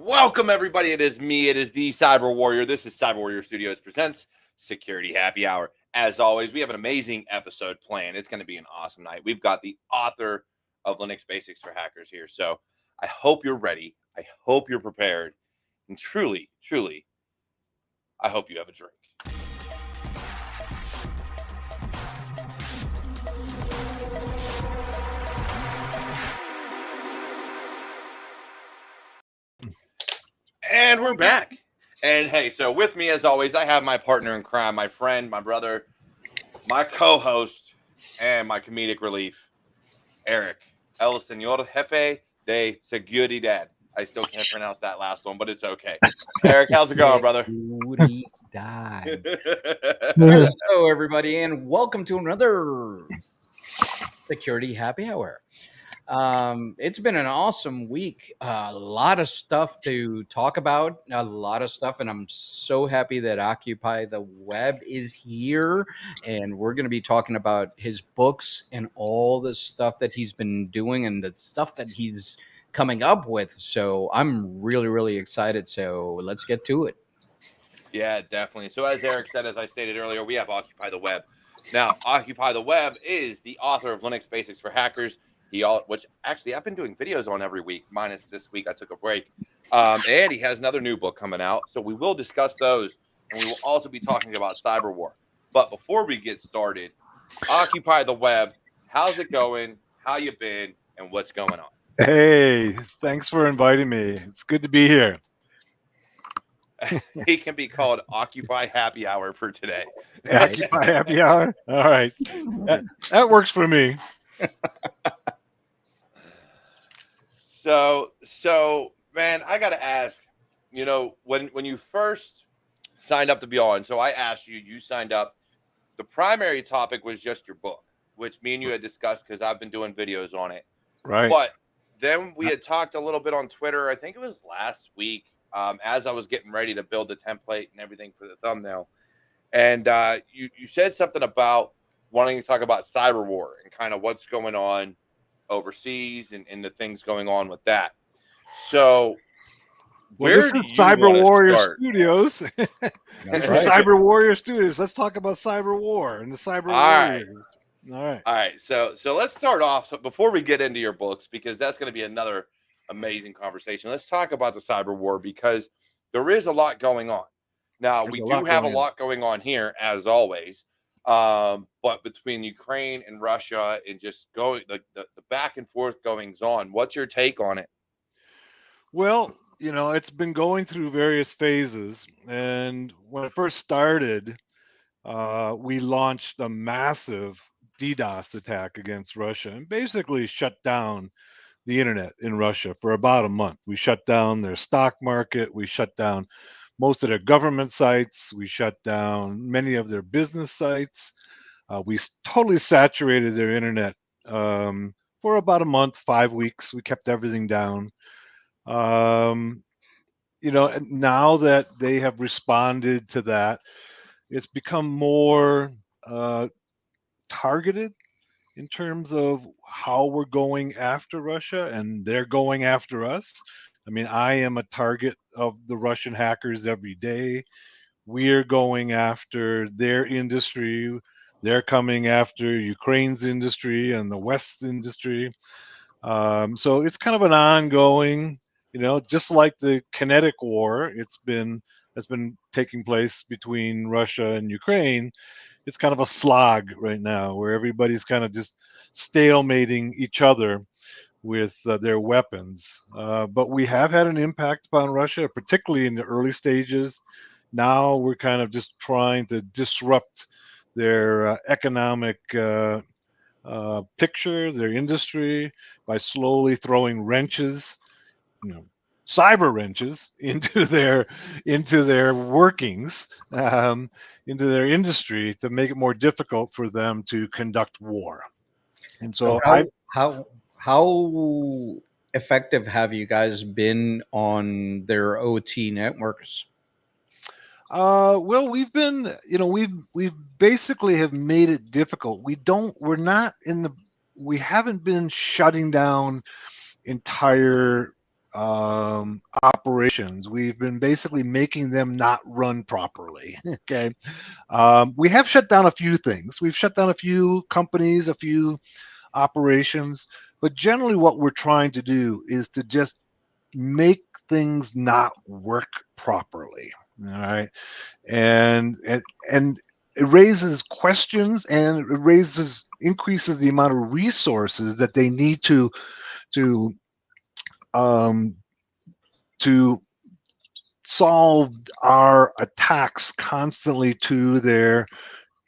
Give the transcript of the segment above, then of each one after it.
Welcome, everybody. It is me. It is the Cyber Warrior. This is CyberWarriorStudios presents Security Happy Hour. As always, we have an amazing episode planned. It's going to be an awesome night. We've got the author of Linux Basics for Hackers here. So I hope you're ready. I hope you're prepared. And truly, I hope you have a drink. And we're back. And hey, so with me as always, I have my partner in crime, my friend, my brother, my co-host, and my comedic relief, Eric, El Señor Jefe de Seguridad. I still can't pronounce that last one, but it's okay. Eric, how's it going, brother? Hello, everybody, and welcome to another Security Happy Hour. It's been an awesome week. A lot of stuff to talk about, and I'm so happy that OccupyTheWeb is here, and we're going to be talking about his books and all the stuff that he's been doing and the stuff that he's coming up with. So I'm really excited. So let's get to it. Yeah, definitely. So as Eric said, as I stated earlier, we have OccupyTheWeb. Now, OccupyTheWeb is the author of Linux Basics for Hackers. Which actually I've been doing videos on every week, minus this week I took a break. And he has another new book coming out, so we will discuss those, and we will also be talking about Cyberwar. But before we get started, OccupyTheWeb, how's it going? How you been? And what's going on? Hey, thanks for inviting me. It's good to be here. He can be called Occupy Happy Hour for today. Occupy Happy Hour? All right. That works for me. So, man, I got to ask, when you first signed up to be on, so I asked you, you signed up. The primary topic was just your book, which me and you had discussed because I've been doing videos on it. Right. But then we had talked a little bit on Twitter. I think it was last week, as I was getting ready to build the template and everything for the thumbnail. And you said something about wanting to talk about Cyberwar and kind of what's going on overseas and the things going on with that. So this is CyberWarriorStudios. It's the CyberWarriorStudios. Let's talk about Cyberwar and the CyberWarrior. All right. So let's start off. So before we get into your books, because that's going to be another amazing conversation, let's talk about the Cyberwar, because there is a lot going on. Now, we do have a lot going on here, as always. But between Ukraine and Russia and just going the back and forth goings on, what's your take on it? Well, it's been going through various phases. And when it first started, we launched a massive DDoS attack against Russia and basically shut down the internet in Russia for about a month. We shut down their stock market. We shut down most of their government sites. We shut down many of their business sites. We totally saturated their internet for about a month, 5 weeks. We kept everything down. Now that they have responded to that, it's become more targeted in terms of how we're going after Russia, and they're going after us. I mean, I am a target of the Russian hackers every day. We're going after their industry. They're coming after Ukraine's industry and the West's industry. So it's kind of an ongoing, just like the kinetic war that's been taking place between Russia and Ukraine. It's kind of a slog right now where everybody's kind of just stalemating each other with their weapons. But we have had an impact upon Russia, particularly in the early stages. Now we're kind of just trying to disrupt their economic picture, their industry, by slowly throwing wrenches, cyber wrenches into their workings, into their industry, to make it more difficult for them to conduct war. And so how effective have you guys been on their OT networks? Well, we've been, we've basically have made it difficult. We haven't been shutting down entire operations. We've been basically making them not run properly. Okay. We have shut down a few things. We've shut down a few companies, a few operations, but generally what we're trying to do is to just make things not work properly. All right. And it raises questions, and it increases the amount of resources that they need to um, to solve our attacks constantly to their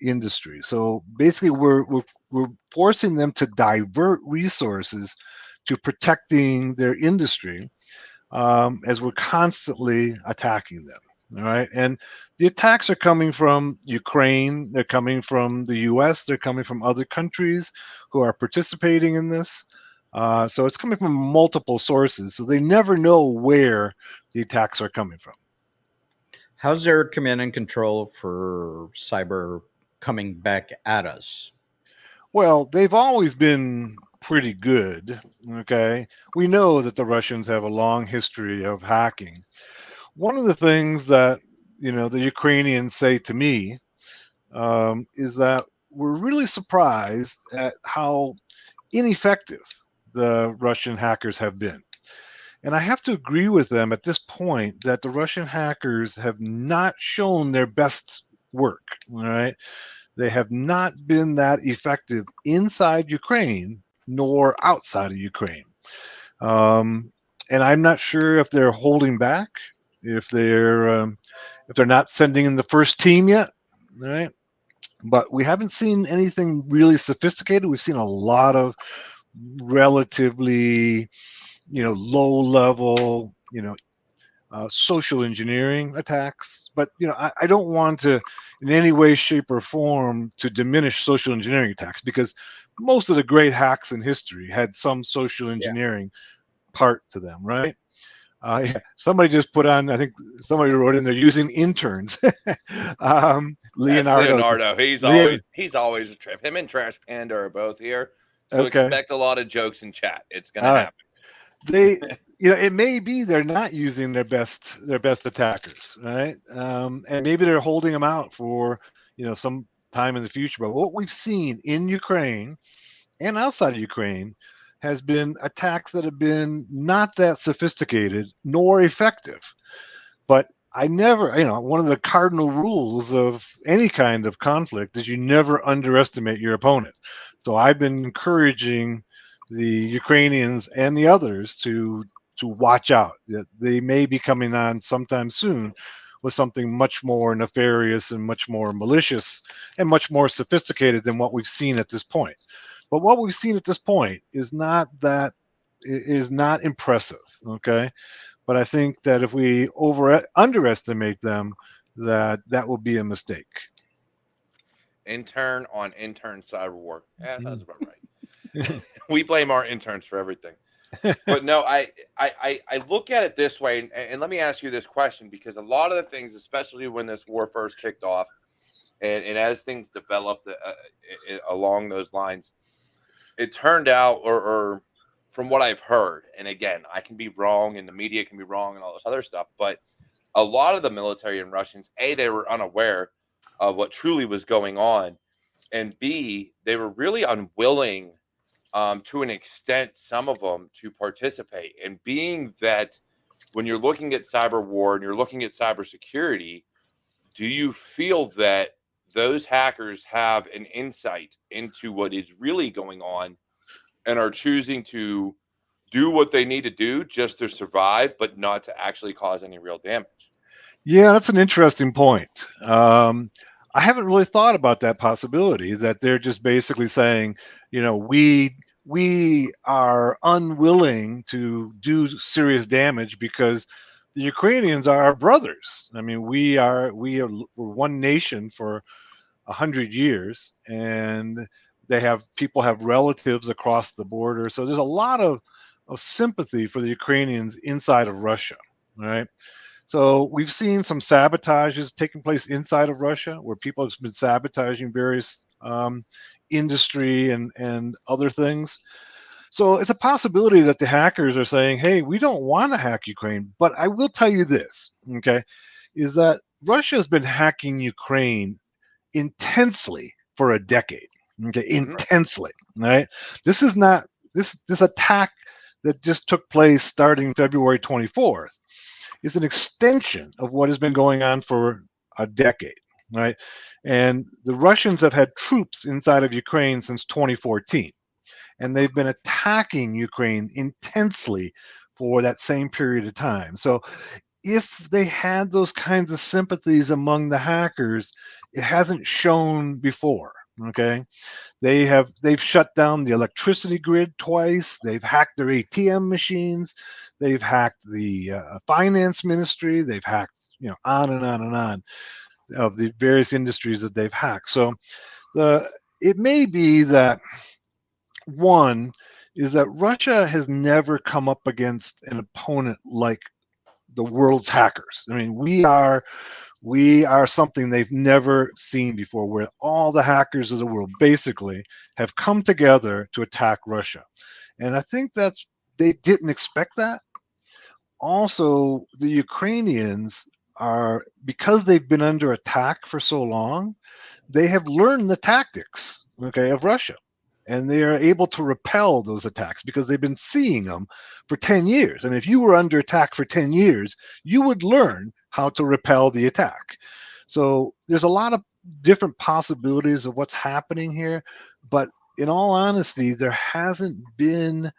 industry. So basically, we're forcing them to divert resources to protecting their industry, as we're constantly attacking them. All right, and the attacks are coming from Ukraine. They're coming from the U.S. They're coming from other countries who are participating in this. So it's coming from multiple sources. So they never know where the attacks are coming from. How's their command and control for cyber coming back at us? Well, they've always been pretty good. Okay, we know that the Russians have a long history of hacking. One of the things that the Ukrainians say to me, is that we're really surprised at how ineffective the Russian hackers have been. And I have to agree with them at this point that the Russian hackers have not shown their best work. All right. They have not been that effective inside Ukraine nor outside of Ukraine. Um, and I'm not sure if they're holding back, if they're not sending in the first team yet, right? But we haven't seen anything really sophisticated. We've seen a lot of relatively, low level, social engineering attacks. But I don't want to, in any way, shape, or form, to diminish social engineering attacks, because most of the great hacks in history had some social Yeah. engineering part to them, right? Yeah. Somebody just put on, I think somebody wrote in there, using interns. That's Leonardo. Leonardo. He's always a trip. Him and Trash Panda are both here, so Okay. expect a lot of jokes in chat. It's gonna All right. happen. They, it may be they're not using their best attackers, right? And maybe they're holding them out for some time in the future. But what we've seen in Ukraine and outside of Ukraine has been attacks that have been not that sophisticated nor effective. But I never, one of the cardinal rules of any kind of conflict is you never underestimate your opponent. So I've been encouraging the Ukrainians and the others to watch out, that they may be coming on sometime soon with something much more nefarious and much more malicious and much more sophisticated than what we've seen at this point. But what we've seen at this point is not impressive. Okay. But I think that if we underestimate them, that will be a mistake. Intern on intern cyberwar. Yeah, that's about right. We blame our interns for everything. But no, I look at it this way, and let me ask you this question, because a lot of the things, especially when this war first kicked off, and as things developed along those lines, it turned out, or from what I've heard, and again, I can be wrong, and the media can be wrong, and all this other stuff, but a lot of the military and Russians, A, they were unaware of what truly was going on, and B, they were really unwilling, to an extent, some of them, to participate. And being that when you're looking at cyber war and you're looking at cybersecurity, do you feel that those hackers have an insight into what is really going on and are choosing to do what they need to do just to survive, but not to actually cause any real damage? Yeah, that's an interesting point. I haven't really thought about that possibility, that they're just basically saying, we are unwilling to do serious damage because the Ukrainians are our brothers. I mean, we're one nation for 100 years, and people have relatives across the border. So there's a lot of sympathy for the Ukrainians inside of Russia, right? So we've seen some sabotages taking place inside of Russia, where people have been sabotaging various industry and other things. So it's a possibility that the hackers are saying, hey, we don't want to hack Ukraine. But I will tell you this, okay, is that Russia has been hacking Ukraine intensely for a decade. Okay, intensely. Right. This is not this attack that just took place starting February 24th is an extension of what has been going on for a decade. Right. And the Russians have had troops inside of Ukraine since 2014, and they've been attacking Ukraine intensely for that same period of time. So if they had those kinds of sympathies among the hackers, it hasn't shown before. Okay, they've shut down the electricity grid twice. They've hacked their ATM machines. They've hacked the finance ministry. They've hacked, on and on and on of the various industries that they've hacked. So it may be that one is that Russia has never come up against an opponent like the world's hackers. I mean, we are something they've never seen before, where all the hackers of the world basically have come together to attack Russia. And I think they didn't expect that. Also, the Ukrainians are, because they've been under attack for so long, they have learned the tactics, okay, of Russia. And they are able to repel those attacks because they've been seeing them for 10 years. And if you were under attack for 10 years, you would learn how to repel the attack. So there's a lot of different possibilities of what's happening here. But in all honesty, there hasn't been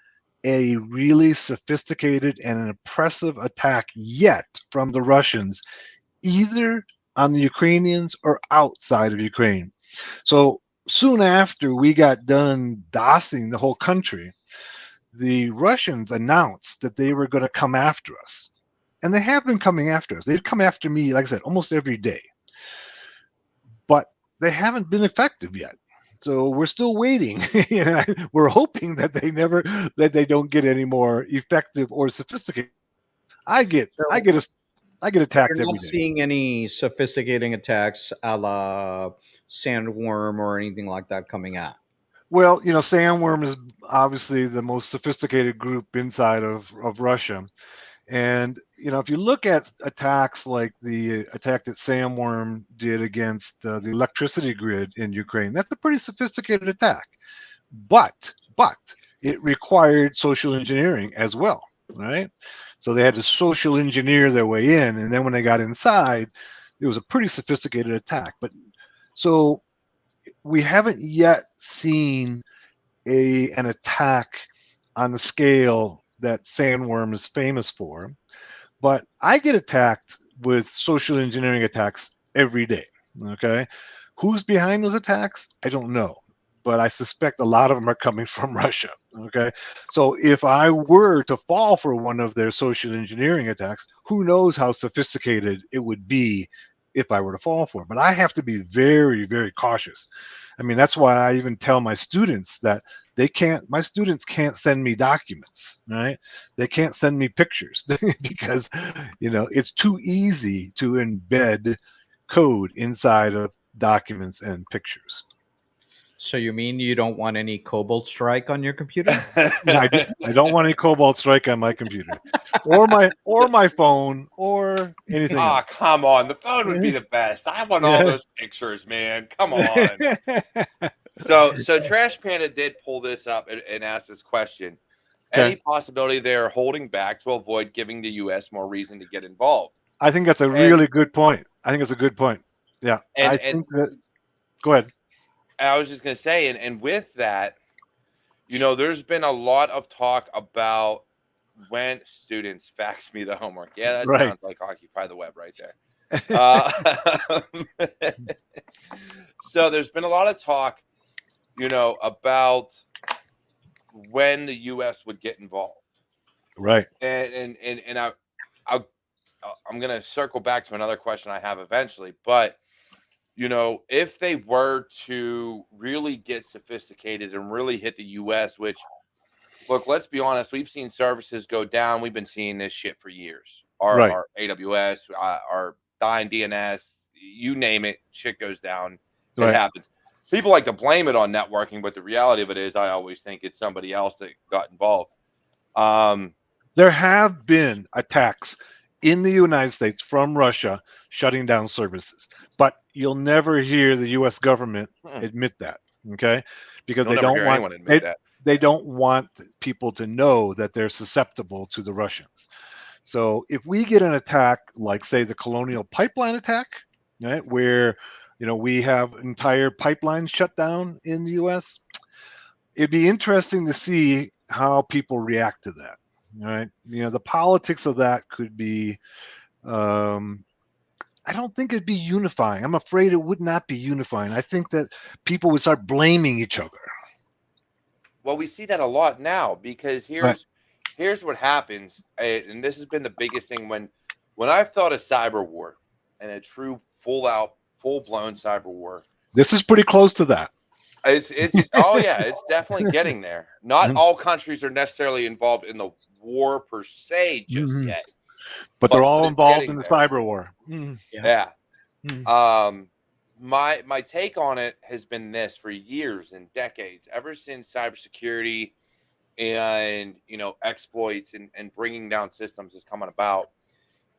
a really sophisticated and an impressive attack yet from the Russians, either on the Ukrainians or outside of Ukraine. So soon after we got done DOSing the whole country, the Russians announced that they were going to come after us. And they have been coming after us. They've come after me, like I said, almost every day. But they haven't been effective yet. So we're still waiting. We're hoping that they don't get any more effective or sophisticated. I get attacked You're every not day. seeing any sophisticating attacks a la Sandworm or anything like that coming out. Well, Sandworm is obviously the most sophisticated group inside of Russia. And, if you look at attacks like the attack that Sandworm did against the electricity grid in Ukraine, that's a pretty sophisticated attack. But it required social engineering as well, right? So they had to social engineer their way in. And then when they got inside, it was a pretty sophisticated attack. But so we haven't yet seen an attack on the scale that Sandworm is famous for, but I get attacked with social engineering attacks every day. Okay, who's behind those attacks? I don't know, but I suspect a lot of them are coming from Russia. Okay, so if I were to fall for one of their social engineering attacks, who knows how sophisticated it would be if I were to fall for it. But I have to be very, very cautious. I mean, that's why I even tell my students that my students can't send me documents, right? They can't send me pictures because, it's too easy to embed code inside of documents and pictures. So you mean you don't want any Cobalt Strike on your computer? I don't want any Cobalt Strike on my computer, or my phone, or anything else. Come on. The phone would be the best. I want all those pictures, man. Come on. So Trash Panda did pull this up and ask this question. Okay. Any possibility they're holding back to avoid giving the U.S. more reason to get involved? I think that's a really good point. I think it's a good point. Yeah. And, think that. Go ahead. I was just going to say, and with that, there's been a lot of talk about when students fax me the homework. Yeah, that sounds like Occupy the Web right there. So there's been a lot of talk, about when the U.S. would get involved. Right. And I'm going to circle back to another question I have eventually, but if they were to really get sophisticated and really hit the U.S., which, look, let's be honest, we've seen services go down. We've been seeing this shit for years. Our AWS, our Dyn DNS, you name it, shit goes down. It happens. people like to blame it on networking, but the reality of it is, I always think it's somebody else that got involved. There have been attacks in the United States from Russia shutting down services, but you'll never hear the U.S. government admit that. Okay, because You'll never hear anyone admit that. They don't want people to know that they're susceptible to the Russians. So if we get an attack like, say, the Colonial Pipeline attack, right, where we have entire pipelines shut down in the U.S., it'd be interesting to see how people react to that. Right, the politics of that could be. I don't think it'd be unifying. I'm afraid it would not be unifying. I think that people would start blaming each other. Well, we see that a lot now, because Right. here's what happens, and this has been the biggest thing when I've thought of cyber war and a true full-blown cyber war. This is pretty close to that. It's oh yeah, it's definitely getting there. Not all countries are necessarily involved in the war per se just yet, but they're all involved in the there. cyber war. Yeah. My take on it has been this for years and decades, ever since cybersecurity and exploits and bringing down systems is coming about,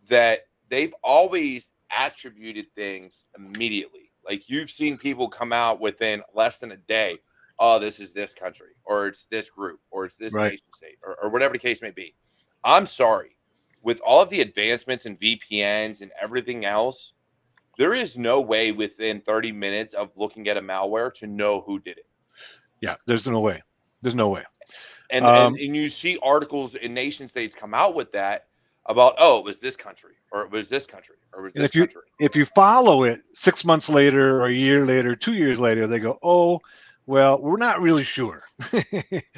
that they've always attributed things immediately. Like, you've seen people come out within less than a day. Oh, this is this country, or it's this group, or it's this nation state, or whatever the case may be. I'm sorry. With all of the advancements in VPNs and everything else, there is no way within 30 minutes of looking at a malware to know who did it. Yeah, there's no way. There's no way. And you see articles in nation states come out with that about, oh, it was this country, or it was this country, or it was this country. If you follow it 6 months later, or a year later, 2 years later, they go, oh, well, we're not really sure.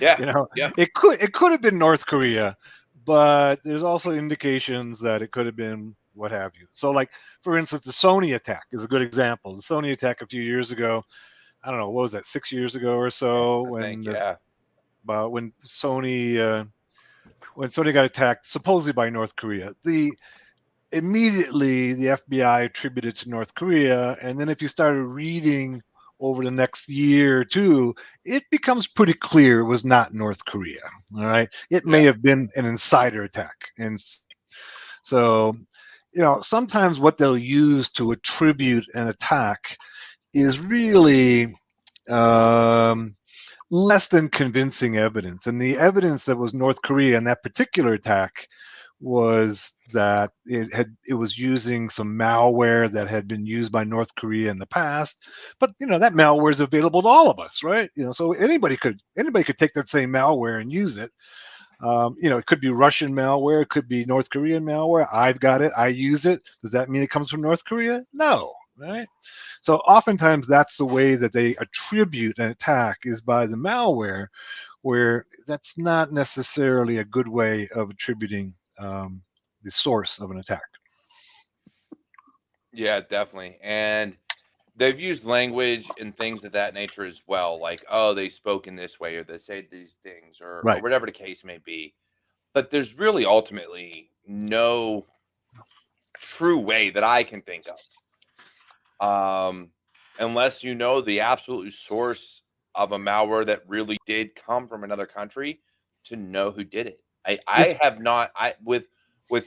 Yeah. It could have been North Korea, but there's also indications that it could have been what have you. So, like, for instance, the Sony attack is a good example. The Sony attack a few years ago, I don't know, what was that, 6 years ago or so, when Sony got attacked supposedly by North Korea. Immediately the FBI attributed to North Korea, and then if you started reading over the next year or two, it becomes pretty clear it was not North Korea. All right, it may have been an insider attack, and so sometimes what they'll use to attribute an attack is really less than convincing evidence. And the evidence that was North Korea in that particular attack was that it was using some malware that had been used by North Korea in the past. But that malware is available to all of us, right? So anybody could take that same malware and use it. It could be Russian malware, it could be North Korean malware. I've got it, I use it. Does that mean it comes from North Korea? No, right? So oftentimes that's the way that they attribute an attack, is by the malware, where that's not necessarily a good way of attributing the source of an attack. Yeah, definitely. And they've used language and things of that nature as well. Like, oh, they spoke in this way, or they said these things, or whatever the case may be. But there's really ultimately no true way that I can think of, unless you know the absolute source of a malware that really did come from another country, to know who did it. I have not, with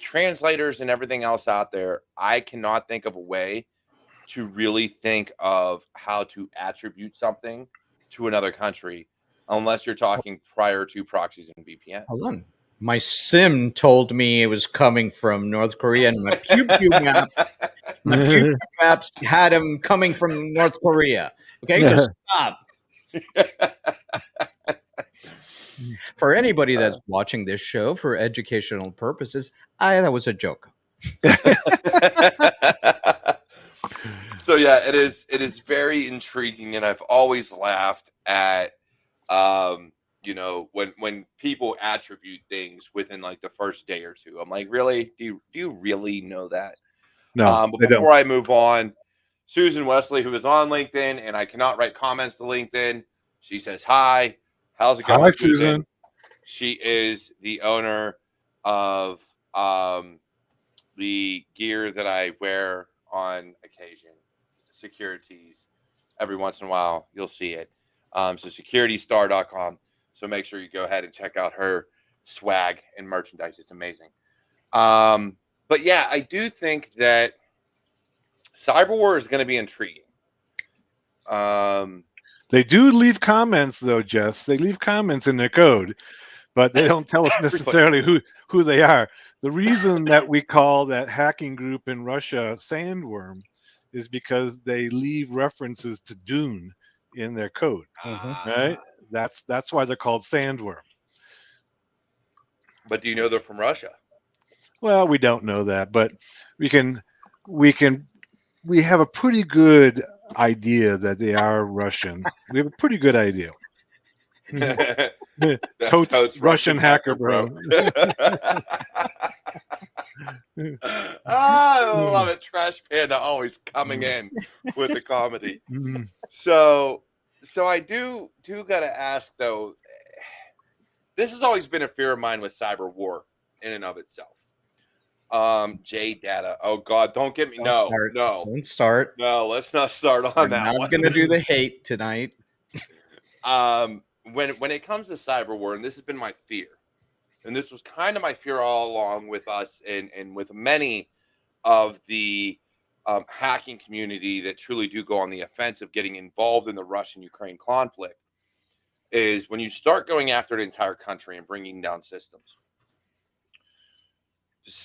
translators and everything else out there, I cannot think of a way to really think of how to attribute something to another country, unless you're talking prior to proxies and VPNs. Hold on. My sim told me it was coming from North Korea, and my Pew Pew maps had him coming from North Korea. Okay, just stop. For anybody that's watching this show for educational purposes, that was a joke. So yeah, it is very intriguing, and I've always laughed at when people attribute things within like the first day or two. I'm like, really? Do you really know that? No. But before I move on, Susan Wesley, who is on LinkedIn, and I cannot write comments to LinkedIn, she says hi. How's it going, Hi, Susan? She is the owner of the gear that I wear on occasion, Securities. every once in a while you'll see it. So securitystar.com. So make sure you go ahead and check out her swag and merchandise. It's amazing. But yeah, I do think that Cyberwar is going to be intriguing. They do leave comments, though, Jess. They leave comments in their code, but they don't tell us necessarily who they are. The reason that we call that hacking group in Russia Sandworm is because they leave references to Dune in their code, right? That's why they're called Sandworm. But do you know they're from Russia? Well, we don't know that, but we have a pretty good idea that they are Russian. We have a pretty good idea. Totes Russian hacker, bro. I love it. Trash Panda always coming in with the comedy. So I do gotta ask though. This has always been a fear of mine with Cyberwar in and of itself. J Data. Oh God, don't get me. No, don't start. No, let's not start on that. I'm gonna do the hate tonight. When it comes to Cyberwar, and this has been my fear, and this was kind of my fear all along with us and with many of the hacking community that truly do go on the offensive, getting involved in the Russian-Ukraine conflict, is when you start going after an entire country and bringing down systems.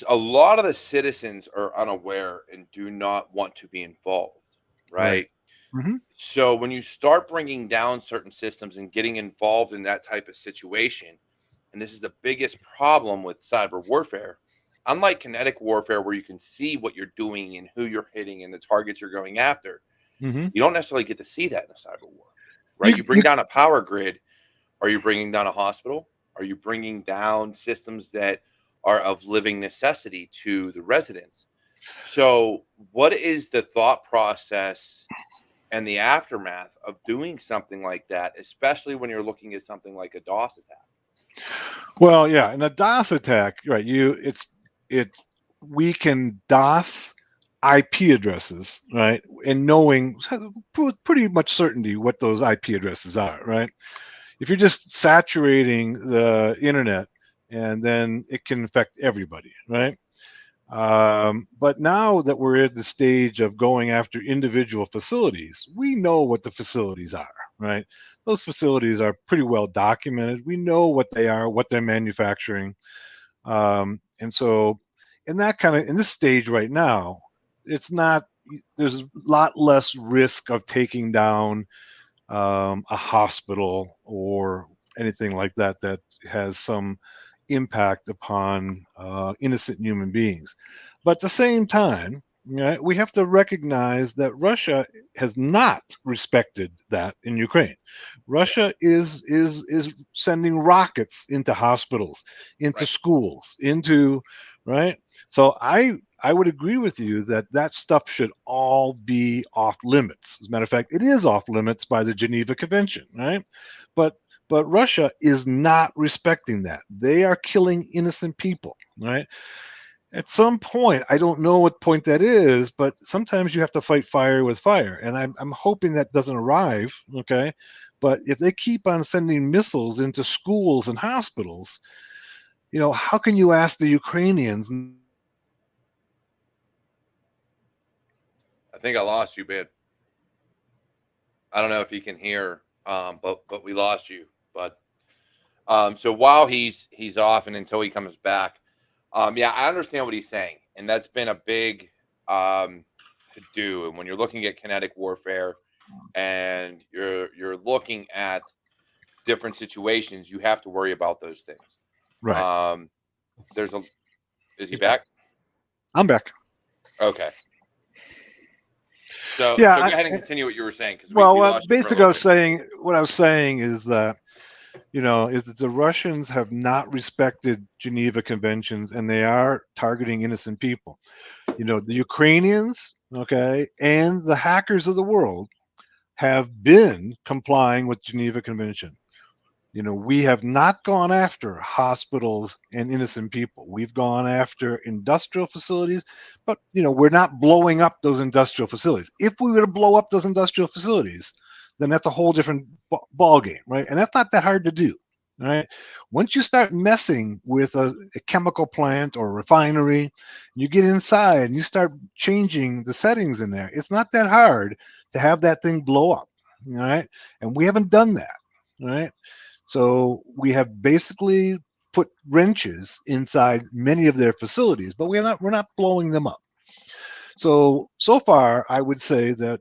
A lot of the citizens are unaware and do not want to be involved, right? Mm-hmm. So when you start bringing down certain systems and getting involved in that type of situation, and this is the biggest problem with cyber warfare, unlike kinetic warfare where you can see what you're doing and who you're hitting and the targets you're going after, you don't necessarily get to see that in a cyber war, right? You bring down a power grid. Are you bringing down a hospital? Are you bringing down systems that are of living necessity to the residents? So what is the thought process and the aftermath of doing something like that, especially when you're looking at something like a DOS attack? Well, yeah, in a DOS attack, right? We can DOS IP addresses, right? And knowing with pretty much certainty what those IP addresses are, right? If you're just saturating the internet, and then it can affect everybody, right? But now that we're at the stage of going after individual facilities, we know what the facilities are, right? Those facilities are pretty well documented. We know what they are, what they're manufacturing. And so in this stage right now, there's a lot less risk of taking down a hospital or anything like that that has some impact upon innocent human beings. But at the same time, right, we have to recognize that Russia has not respected that in Ukraine. Russia is sending rockets into hospitals, into schools, right? So I would agree with you that stuff should all be off limits. As a matter of fact, it is off limits by the Geneva Convention, right? But Russia is not respecting that. They are killing innocent people, right? At some point, I don't know what point that is, but sometimes you have to fight fire with fire. And I'm hoping that doesn't arrive, okay? But if they keep on sending missiles into schools and hospitals, how can you ask the Ukrainians? I think I lost you, Ben. I don't know if you can hear, but we lost you. But so while he's off and until he comes back, yeah, I understand what he's saying, and that's been a big to do. And when you're looking at kinetic warfare and you're looking at different situations, you have to worry about those things. Right. Is he back? I'm back. Okay. So, yeah, so go ahead and continue what you were saying. Basically, what I was saying is that, is that the Russians have not respected Geneva Conventions and they are targeting innocent people. The Ukrainians, okay, and the hackers of the world have been complying with Geneva Convention. We have not gone after hospitals and innocent people. We've gone after industrial facilities, but we're not blowing up those industrial facilities. If we were to blow up those industrial facilities, then that's a whole different ball game, right? And that's not that hard to do, right? Once you start messing with a chemical plant or a refinery, you get inside and you start changing the settings in there. It's not that hard to have that thing blow up, all right? And we haven't done that, right? So we have basically put wrenches inside many of their facilities, but we're not blowing them up. So far, I would say that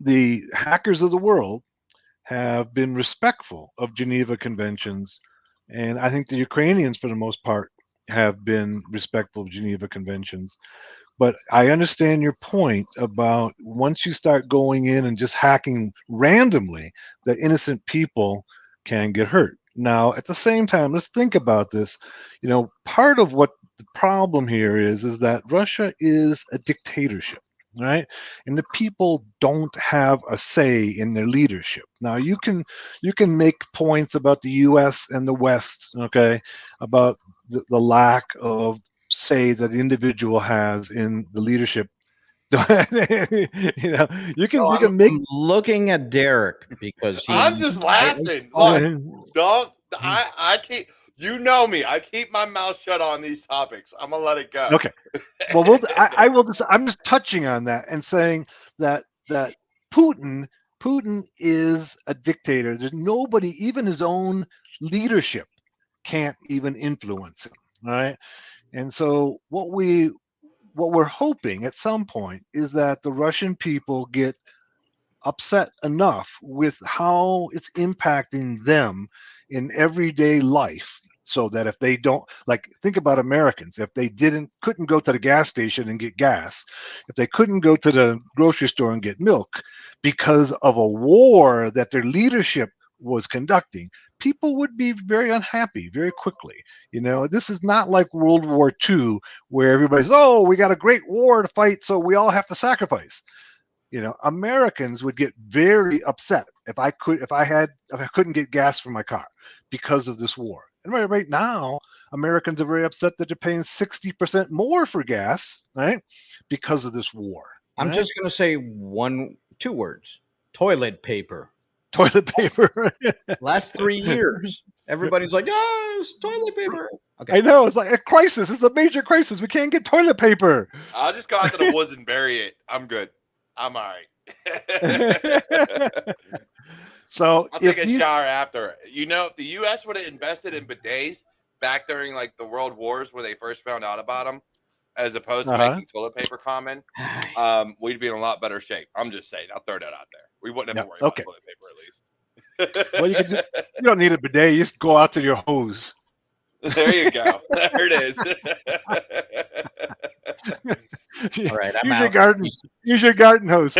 the hackers of the world have been respectful of Geneva Conventions, and I think the Ukrainians, for the most part, have been respectful of Geneva Conventions. But I understand your point about once you start going in and just hacking randomly, that innocent people can get hurt. Now, at the same time, let's think about this. Part of what the problem here is that Russia is a dictatorship, right? And the people don't have a say in their leadership. Now, you can make points about the U.S. and the West, okay, about the lack of say that the individual has in the leadership. You can make. I'm looking at Derek because I'm just laughing. Look, I keep, me. I keep my mouth shut on these topics. I'm gonna let it go. Okay. Well, I will just. I'm just touching on that and saying that Putin is a dictator. There's nobody, even his own leadership, can't even influence him. All right. And so what we're hoping at some point is that the Russian people get upset enough with how it's impacting them in everyday life, so that if they don't, like, think about Americans, if they couldn't go to the gas station and get gas, if they couldn't go to the grocery store and get milk because of a war that their leadership was conducting, people would be very unhappy very quickly. This is not like World War II, where everybody's, oh, we got a great war to fight, so we all have to sacrifice. Americans would get very upset if I couldn't get gas for my car because of this war. And right now, Americans are very upset that they're paying 60% more for gas, right, because of this war. I'm right? just going to say two words: toilet paper. Toilet paper. Last 3 years, everybody's like, "Oh, it's toilet paper." Okay. I know, it's like a crisis. It's a major crisis. We can't get toilet paper. I'll just go out to the woods and bury it. I'm good. I'm all right. So I'll take a shower after. If the U.S. would have invested in bidets back during like the World Wars where they first found out about them, as opposed to making toilet paper common, we'd be in a lot better shape. I'm just saying. I'll throw that out there. We wouldn't have to worry about toilet paper at least. Well, you don't need a bidet. You just go out to your hose. There you go. There it is. All right, I'm use out. Your garden. Use your garden hose.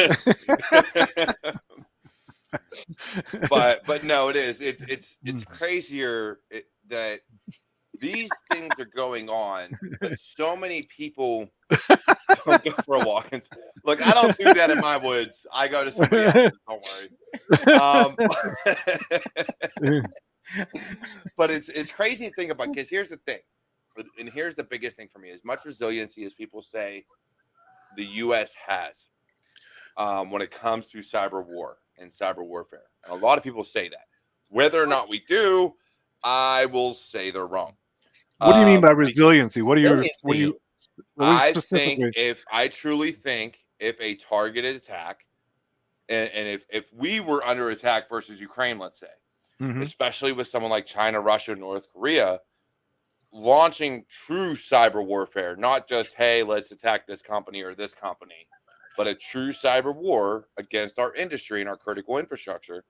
but no, it is. It's crazier that these things are going on, but so many people don't go for a walk. Look, I don't do that in my woods. I go to somebody else's. Don't worry. But it's crazy to think about, because here's the thing, and here's the biggest thing for me: as much resiliency as people say the U.S. has when it comes to cyber war and cyber warfare, and a lot of people say that. Whether or not we do, I will say they're wrong. What do you mean by resiliency? What are you? I truly think if a targeted attack, and if we were under attack versus Ukraine, let's say, especially with someone like China, Russia, North Korea, launching true cyber warfare, not just, hey, let's attack this company or this company, but a true cyber war against our industry and our critical infrastructure,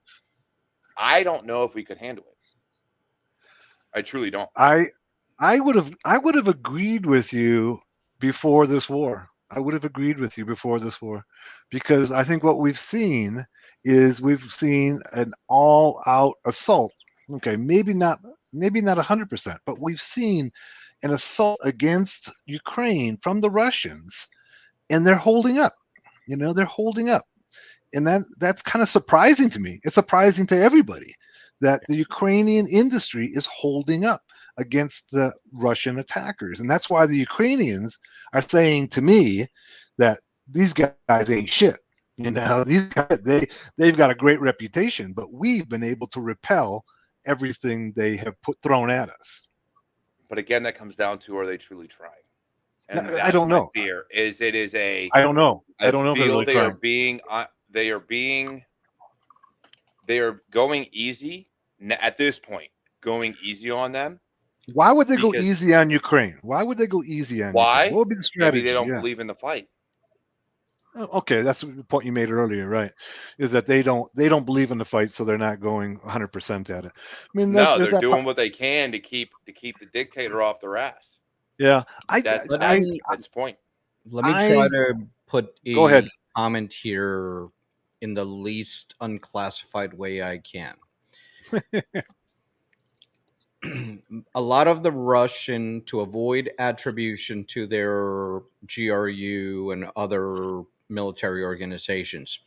I don't know if we could handle it. I truly don't. I would have agreed with you before this war. I would have agreed with you before this war, because I think what we've seen is an all-out assault. Okay, maybe not 100%, but we've seen an assault against Ukraine from the Russians, and they're holding up. They're holding up, and that's kind of surprising to me. It's surprising to everybody, that the Ukrainian industry is holding up against the Russian attackers. And that's why the Ukrainians are saying to me that these guys ain't shit. You know, these guys, they've got a great reputation, but we've been able to repel everything they have thrown at us. But again, that comes down to, are they truly trying? And I don't know. Fear is it is a. I don't know. I don't know. Feel they are being. They are going easy at this point. Going easy on them. Why would they go easy on Ukraine? Why would they go easy on why? Ukraine? What would be the strategy? Maybe they don't believe in the fight. Okay, that's the point you made earlier, right? Is that they don't believe in the fight, so they're not going 100% at it. I mean, no, they're doing what they can to keep the dictator off their ass. Yeah, that's the point. Let me try to put go ahead. Comment here in the least unclassified way I can. A lot of the Russian, to avoid attribution to their GRU and other military organizations,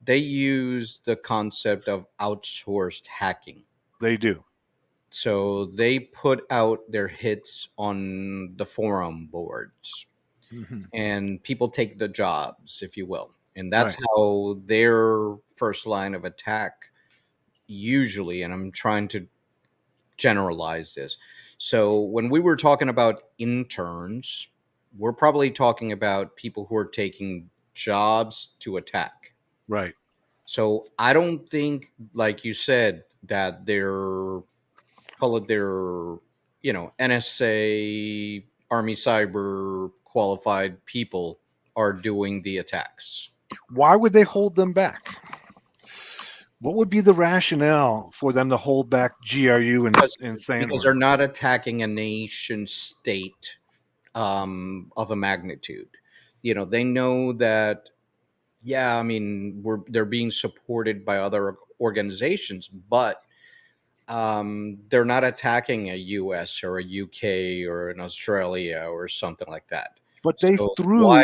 they use the concept of outsourced hacking. They do. So they put out their hits on the forum boards, and people take the jobs, if you will. And that's how their first line of attack usually, and I'm trying to generalize this. So when we were talking about interns, we're probably talking about people who are taking jobs to attack. Right. So I don't think, like you said, that they're, call it their, NSA, Army Cyber qualified people are doing the attacks. Why would they hold them back? What would be the rationale for them to hold back GRU and Cyberwar? Because they're not attacking a nation state of a magnitude. They know that, they're being supported by other organizations, but they're not attacking a US or a UK or an Australia or something like that. But they threw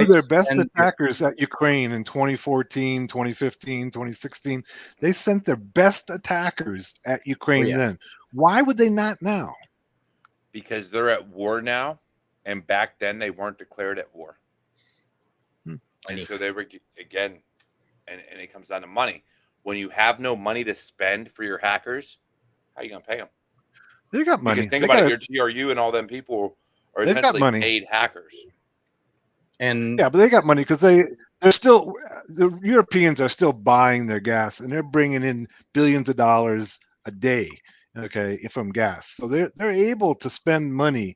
their best attackers at Ukraine in 2014, 2015, 2016. They sent their best attackers at Ukraine then. Why would they not now? Because they're at war now, and back then they weren't declared at war. And so they were, again, and it comes down to money. When you have no money to spend for your hackers, how are you going to pay them? They got money. Because think about it, your GRU and all them people are essentially paid hackers. And yeah, but they got money because the Europeans are still buying their gas, and they're bringing in billions of dollars a day, from gas. So they're able to spend money.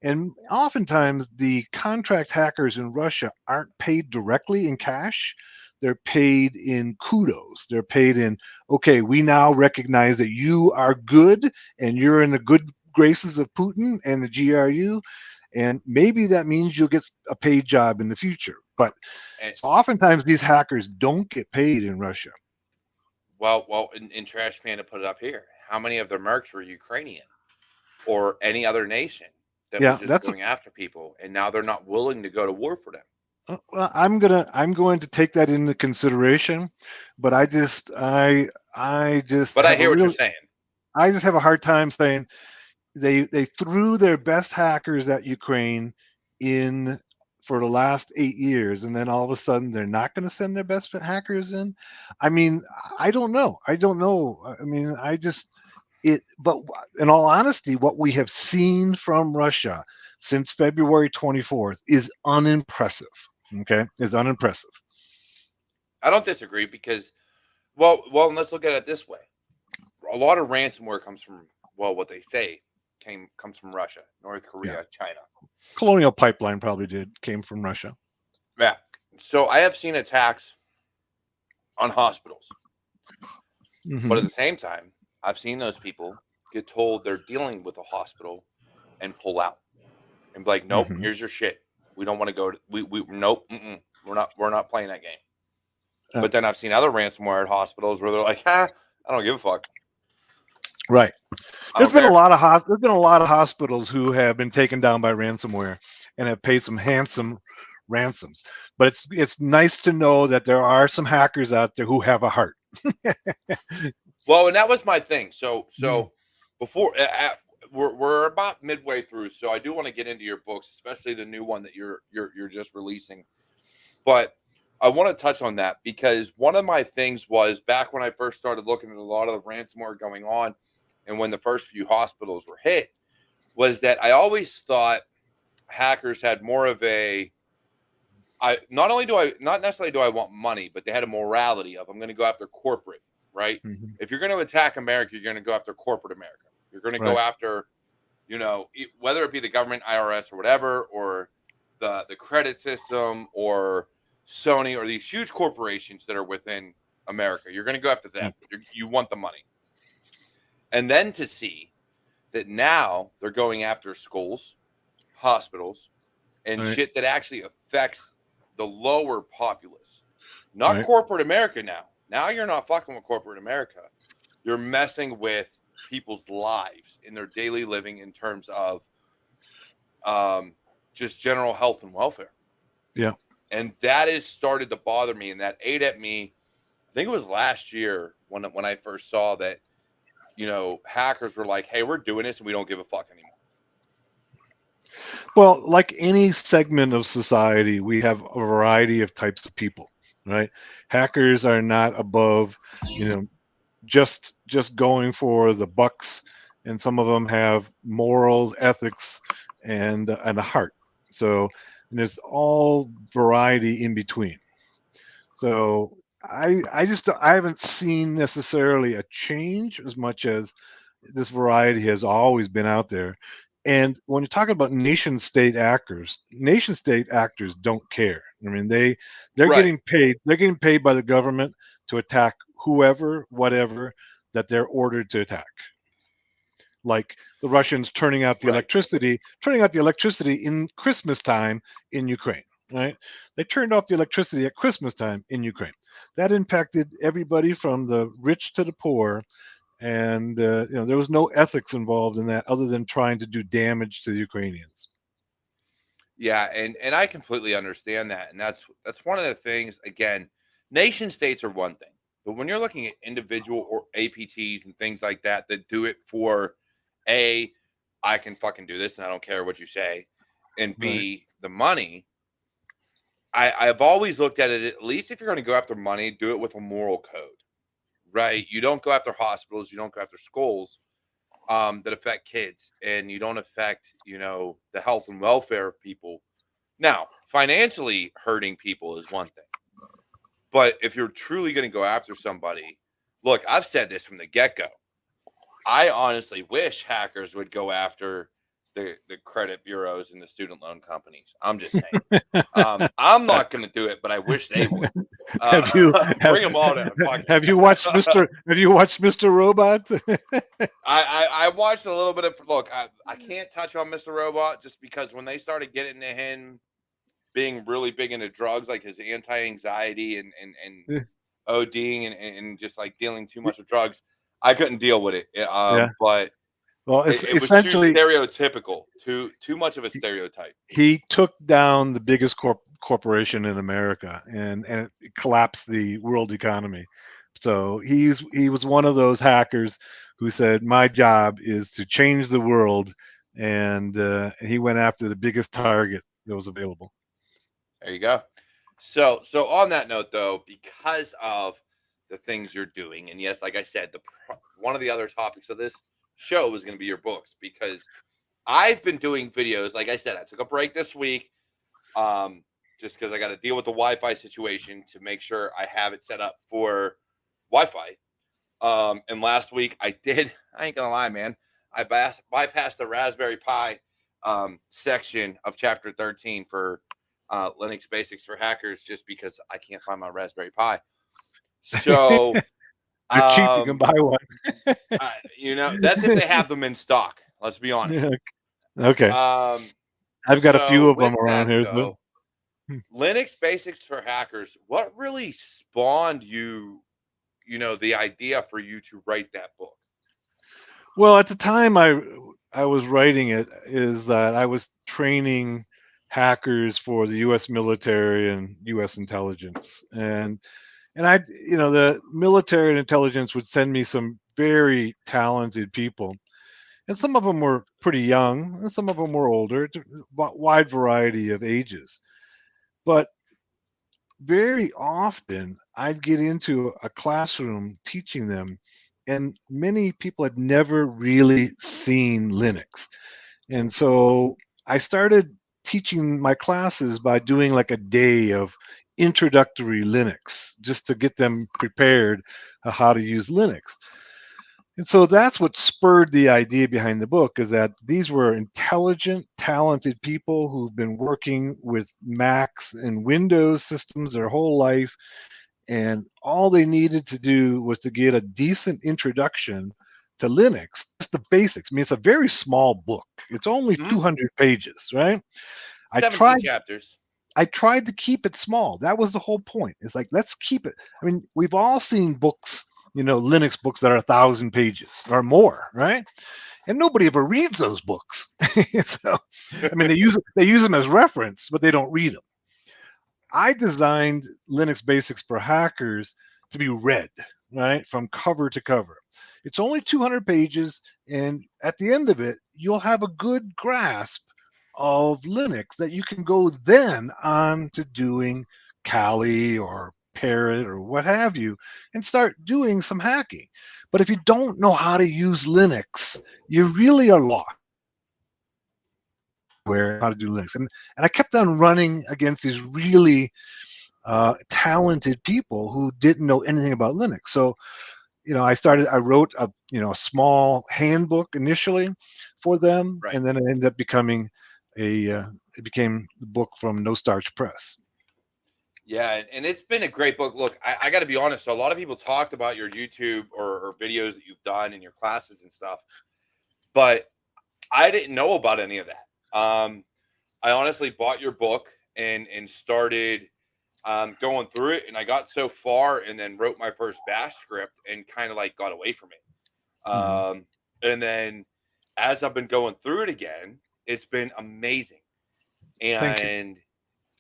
And oftentimes the contract hackers in Russia aren't paid directly in cash. They're paid in kudos. They're paid in, okay, we now recognize that you are good and you're in the good graces of Putin and the GRU. And maybe that means you'll get a paid job in the future. But so oftentimes these hackers don't get paid in Russia. Well, in Trash Panda put it up here. How many of their mercs were Ukrainian or any other nation that was just going after people, and now they're not willing to go to war for them? Well, I'm going to take that into consideration, but I hear what you're saying. I just have a hard time saying they threw their best hackers at Ukraine in for the last 8 years, and then all of a sudden they're not going to send their best hackers in. I mean, I don't know. I mean, but in all honesty, what we have seen from Russia since February 24th is unimpressive. Okay, is unimpressive. I don't disagree because, well, let's look at it this way. A lot of ransomware comes from, what they say comes from Russia, North Korea, China. Colonial Pipeline came from Russia. Yeah. So I have seen attacks on hospitals, but at the same time, I've seen those people get told they're dealing with a hospital and pull out and be like, nope, here's your shit. We don't want to go to, nope, we're not playing that game. But then I've seen other ransomware at hospitals where they're like, I don't give a fuck. Right. There's been a lot of hospitals who have been taken down by ransomware and have paid some handsome ransoms. But it's nice to know that there are some hackers out there who have a heart. Well, and that was my thing. So before we're about midway through, so I do want to get into your books, especially the new one that you're just releasing. But I want to touch on that because one of my things was back when I first started looking at a lot of the ransomware going on, and when the first few hospitals were hit, was that I always thought hackers had more of a not necessarily do I want money, but they had a morality of I'm going to go after corporate, right? Mm-hmm. If you're going to attack America, you're going to go after corporate America. You're going to go after, whether it be the government, IRS, or whatever, or the credit system, or Sony, or these huge corporations that are within America. You're going to go after them. You want the money. And then to see that now they're going after schools, hospitals, and shit that actually affects the lower populace, not corporate America. Now you're not fucking with corporate America. You're messing with people's lives in their daily living in terms of just general health and welfare. Yeah. And that has started to bother me, and that ate at me. I think it was last year when I first saw that, hackers were like, hey, we're doing this and we don't give a fuck anymore. Well, like any segment of society, we have a variety of types of people, right? Hackers are not above, just going for the bucks, and some of them have morals, ethics, and a heart. So there's all variety in between. So I haven't seen necessarily a change as much as this variety has always been out there. And when you're talking about nation state actors don't care. I mean, they're getting paid. They're getting paid by the government to attack whoever, whatever that they're ordered to attack. Like the Russians turning out the electricity in Christmas time in Ukraine. Right? They turned off the electricity at Christmas time in Ukraine. That impacted everybody from the rich to the poor. And there was no ethics involved in that other than trying to do damage to the Ukrainians. Yeah, and I completely understand that, and that's one of the things. Again, nation states are one thing, but when you're looking at individual or APTs and things like that do it for A, I can fucking do this and I don't care what you say, and B, the money. I've always looked at it, at least if you're going to go after money, do it with a moral code. Right, you don't go after hospitals, you don't go after schools that affect kids, and you don't affect, the health and welfare of people. Now, financially hurting people is one thing, but if you're truly going to go after somebody, look, I've said this from the get-go. I honestly wish hackers would go after the credit bureaus and the student loan companies. I'm just saying. I'm not going to do it, but I wish they would. Bring them all down. Have you watched Mr. Robot? I watched a little bit of. Look, I can't touch on Mr. Robot just because when they started getting to him being really big into drugs, like his anti-anxiety and ODing and just like dealing too much with drugs, I couldn't deal with it. But. Well, it was essentially too stereotypical, too much of a stereotype. He took down the biggest corporation in America, and it collapsed the world economy. So he was one of those hackers who said, "My job is to change the world," and he went after the biggest target that was available. There you go. So on that note, though, because of the things you're doing, and yes, like I said, one of the other topics of this show is going to be your books, because I've been doing videos. Like I said, I took a break this week just because I got to deal with the Wi-Fi situation to make sure I have it set up for Wi-Fi. And last week I ain't gonna lie, man, I bypassed the Raspberry Pi section of chapter 13 for Linux Basics for Hackers just because I can't find my Raspberry Pi. So you're cheap, you can buy one. That's if they have them in stock. Let's be honest. Yeah. Okay. I've got a few of them around here. Though, Linux Basics for Hackers. What really spawned the idea for you to write that book? Well, at the time I was writing it, is that I was training hackers for the U.S. military and U.S. intelligence, and I, the military and intelligence would send me some very talented people. And some of them were pretty young, and some of them were older, wide variety of ages. But very often I'd get into a classroom teaching them, and many people had never really seen Linux. And so I started teaching my classes by doing like a day of introductory Linux just to get them prepared how to use Linux. And so that's what spurred the idea behind the book, is that these were intelligent, talented people who've been working with Macs and Windows systems their whole life. And all they needed to do was to get a decent introduction to Linux, just the basics. I mean, it's a very small book. It's only 200 pages, right? 17 chapters. I tried to keep it small. That was the whole point. It's like, let's keep it. I mean, we've all seen books, Linux books that are 1,000 pages or more, right? And nobody ever reads those books. So, I mean, they use them as reference, but they don't read them. I designed Linux Basics for Hackers to be read, right, from cover to cover. It's only 200 pages, and at the end of it, you'll have a good grasp of Linux that you can go then on to doing Kali or Parrot or what have you, and start doing some hacking. But if you don't know how to use Linux, you really are lost. Where how to do Linux, and I kept on running against these really talented people who didn't know anything about Linux. So, I wrote a small handbook initially for them, Right. and then it ended up becoming it became the book from No Starch Press. Yeah, and it's been a great book. Look, I got to be honest. So a lot of people talked about your YouTube or videos that you've done in your classes and stuff, but I didn't know about any of that. I honestly bought your book and started going through it, and I got so far and then wrote my first bash script and kind of like got away from it. And then as I've been going through it again, it's been amazing. And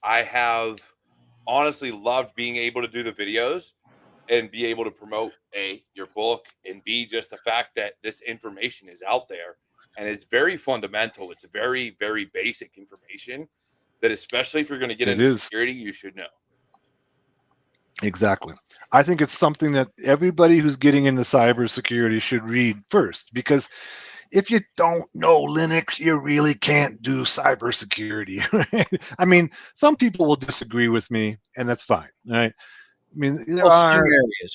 I have honestly loved being able to do the videos and be able to promote your book, and B, just the fact that this information is out there. And it's very fundamental. It's very, very basic information that, especially if you're going to get into security, you should know. Exactly. I think it's something that everybody who's getting into cybersecurity should read first, because if you don't know Linux, you really can't do cybersecurity. Right? I mean, some people will disagree with me, and that's fine. Right? I mean, there are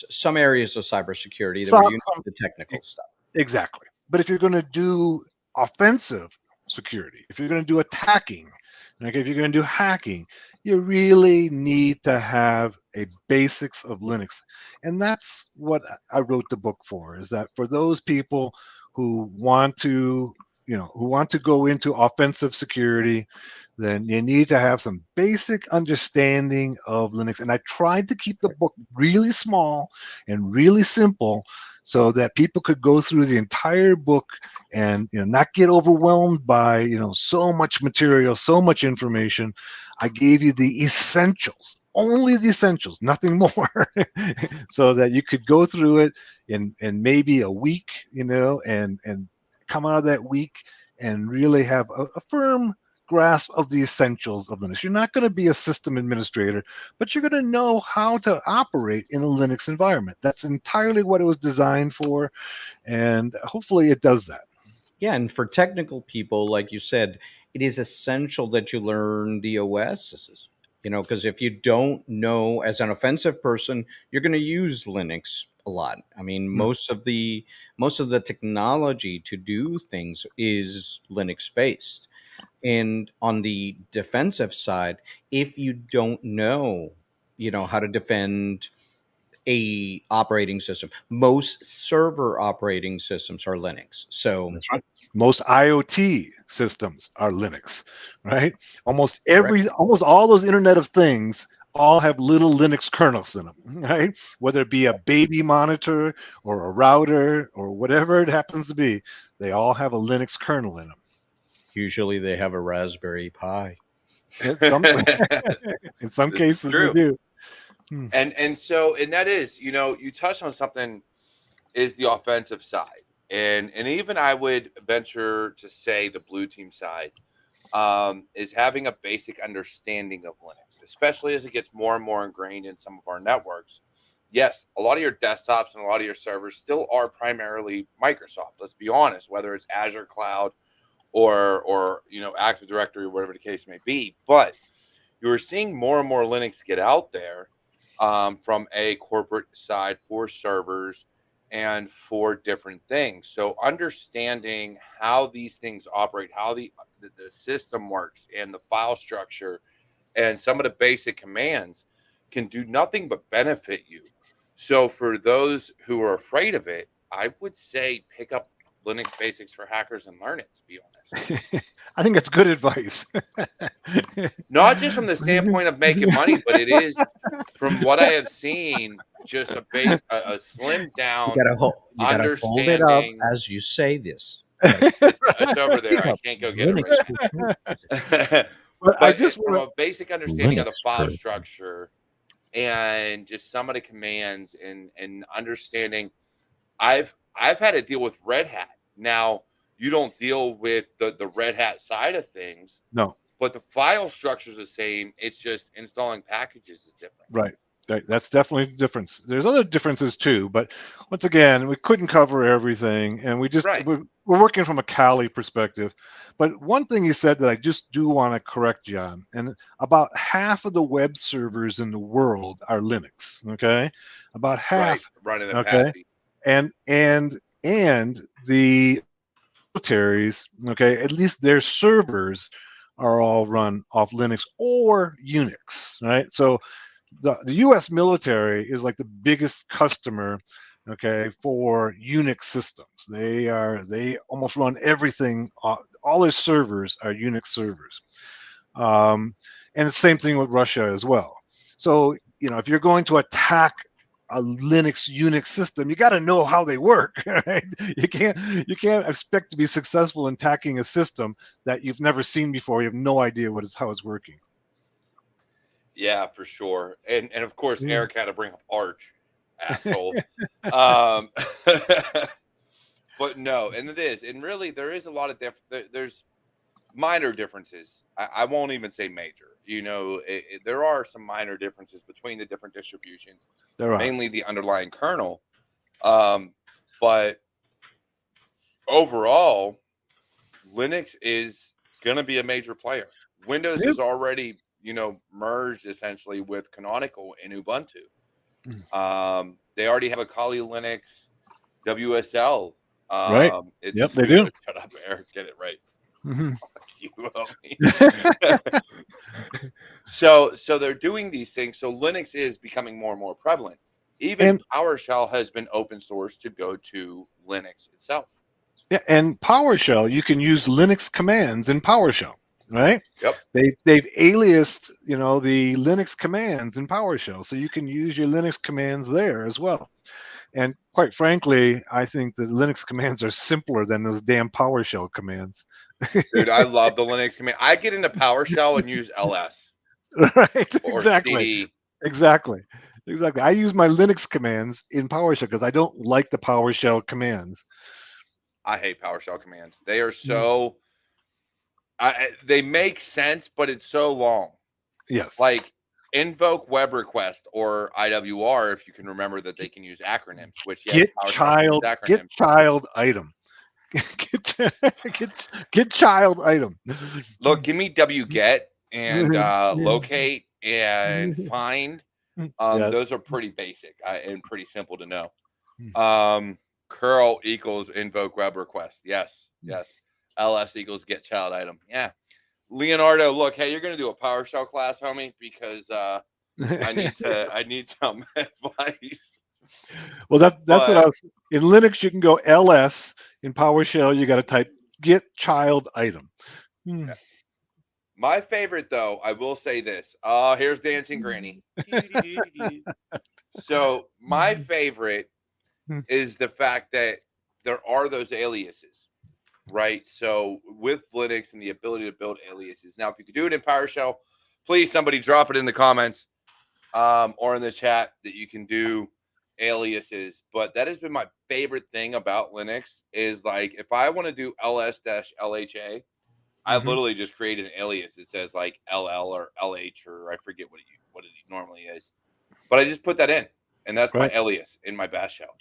some areas of cybersecurity that where you need the technical stuff. Exactly. But if you're going to do offensive security, if you're going to do attacking, like if you're going to do hacking, you really need to have a basics of Linux. And that's what I wrote the book for, is that for those people who want to, go into offensive security, then you need to have some basic understanding of Linux. And I tried to keep the book really small and really simple so that people could go through the entire book and not get overwhelmed by so much material, so much information. I gave you the essentials, only the essentials, nothing more, so that you could go through it in maybe a week, and come out of that week and really have a firm grasp of the essentials of Linux. You're not going to be a system administrator, but you're going to know how to operate in a Linux environment. That's entirely what it was designed for, and hopefully it does that. Yeah, and for technical people, like you said, it is essential that you learn the OSs, because if you don't know, as an offensive person, you're going to use Linux a lot. I mean, most of the technology to do things is Linux based. And on the defensive side, if you don't know, how to defend a operating system, most server operating systems are Linux. So most IoT systems are Linux, right? Almost all those Internet of Things all have little Linux kernels in them, right? Whether it be a baby monitor or a router or whatever it happens to be, they all have a Linux kernel in them. Usually they have a Raspberry Pi. In some cases they do. And that is, you touched on something is the offensive side. And even I would venture to say the blue team side is having a basic understanding of Linux, especially as it gets more and more ingrained in some of our networks. Yes, a lot of your desktops and a lot of your servers still are primarily Microsoft. Let's be honest, whether it's Azure Cloud or Active Directory, whatever the case may be. But you're seeing more and more Linux get out there from a corporate side for servers and for different things. So understanding how these things operate, how the system works and the file structure and some of the basic commands can do nothing but benefit you. So for those who are afraid of it, I would say pick up Linux Basics for Hackers and learn it, to be honest. I think that's good advice. Not just from the standpoint of making money, but it is, from what I have seen, just a slimmed down You gotta hold it up understanding. as you say this. It's over there. I can't go get it right. But from a basic understanding of the file structure and just some of the commands and understanding, I've had to deal with Red Hat. Now, you don't deal with the Red Hat side of things. No. But the file structure is the same. It's just installing packages is different. Right. That's definitely a difference. There's other differences too, but once again, we couldn't cover everything, and we're working from a Kali perspective. But one thing you said that I just do want to correct you on, and about half of the web servers in the world are Linux. Okay, about half running Apache. And the militaries, okay, at least their servers are all run off Linux or Unix, right? So the U.S. military is like the biggest customer, okay, for Unix systems. They almost run everything. All their servers are Unix servers, and the same thing with Russia as well. So if you're going to attack a Linux Unix system, you got to know how they work, right? You can't expect to be successful in attacking a system that you've never seen before. You have no idea how it's working. Yeah, for sure. And of course, Eric had to bring up Arch, asshole. But no, and it is, and really there is a lot of there's minor differences. I won't even say major. There are some minor differences between the different distributions. There are. Mainly the underlying kernel. But overall, Linux is going to be a major player. Windows is already, merged essentially with Canonical in Ubuntu. They already have a Kali Linux WSL. Right. Yep, they do. Shut up, Eric. Get it right. So they're doing these things. So Linux is becoming more and more prevalent. Even PowerShell has been open source to go to Linux itself. Yeah, and PowerShell, you can use Linux commands in PowerShell, right? Yep. They've aliased, the Linux commands in PowerShell, so you can use your Linux commands there as well. And quite frankly, I think the Linux commands are simpler than those damn PowerShell commands. Dude, I love the Linux command. I get into PowerShell and use ls. Right. Or exactly. CD. Exactly. I use my Linux commands in PowerShell because I don't like the PowerShell commands. I hate PowerShell commands. They are so they make sense, but it's so long. Yes. Like invoke web request or IWR, if you can remember that they can use acronyms, which get child item. Get child item. Look, give me wget and locate and find. Those are pretty basic and pretty simple to know. Curl equals invoke web request. Yes. ls equals get child item. Yeah. Leonardo, look, hey, you're gonna do a PowerShell class, homie, because I need some advice. Well, that's what I was in Linux. You can go ls. In PowerShell, you got to type get child item. Yeah. My favorite, though, I will say this. Here's Dancing Granny. So my favorite is the fact that there are those aliases, right? So with Linux and the ability to build aliases. Now, if you could do it in PowerShell, please somebody drop it in the comments or in the chat that you can do aliases, but that has been my favorite thing about Linux is like if I want to do ls-lha, I literally just create an alias that says like LL or LH or I forget what it normally is, but I just put that in, and that's my alias in my bash shell,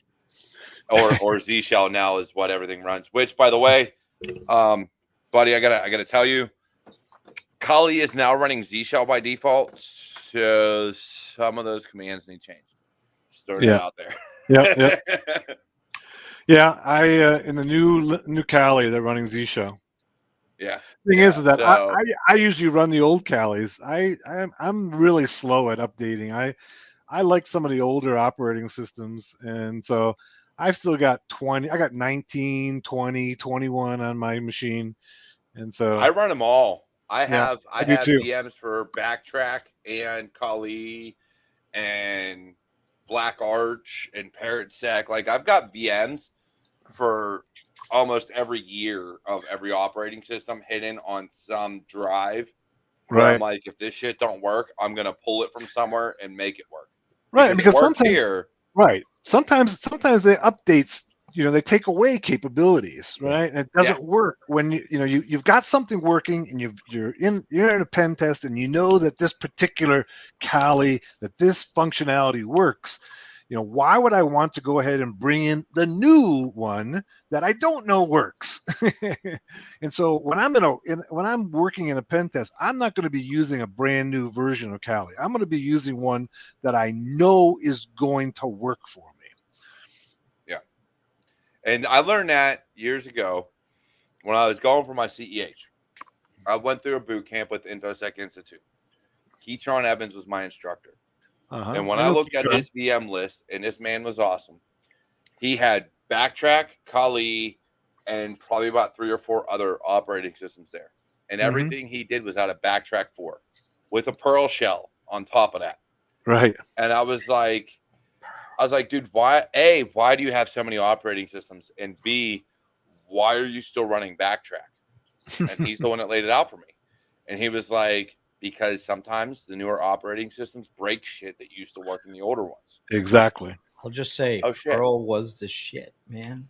or Z shell now is what everything runs. Which, by the way, buddy, I gotta tell you, Kali is now running Z shell by default, so some of those commands need change. Just throwing it out there. Yeah. I in the new Kali, they're running Z shell. Yeah. Thing is that I usually run the old Kalis. I'm really slow at updating. I like some of the older operating systems, and so I've still got 20. I got 19, 20, 21 on my machine, and so I run them all. I have too. VMs for Backtrack and Kali and Black Arch and ParrotSec. Like I've got VMs for almost every year of every operating system hidden on some drive. Right. I'm like, if this shit don't work, I'm gonna pull it from somewhere and make it work. Right, because sometimes here. Right. Sometimes the updates, they take away capabilities, right? And it doesn't work when you've got something working and you're in a pen test and you know that this particular Kali, that this functionality works. Why would I want to go ahead and bring in the new one that I don't know works? And so when I'm working in a pen test, I'm not going to be using a brand new version of Kali. I'm going to be using one that I know is going to work for me. Yeah. And I learned that years ago when I was going for my CEH. I went through a boot camp with Infosec Institute. Keytron Evans was my instructor. And when I looked at his VM list, and this man was awesome, he had Backtrack, Kali, and probably about 3 or 4 other operating systems there. And everything he did was out of Backtrack 4 with a Perl shell on top of that. Right. And I was like, dude, why do you have so many operating systems? And B, why are you still running Backtrack? And he's the one that laid it out for me. And he was like, because sometimes the newer operating systems break shit that used to work in the older ones. Exactly. I'll just say Perl was the shit, man.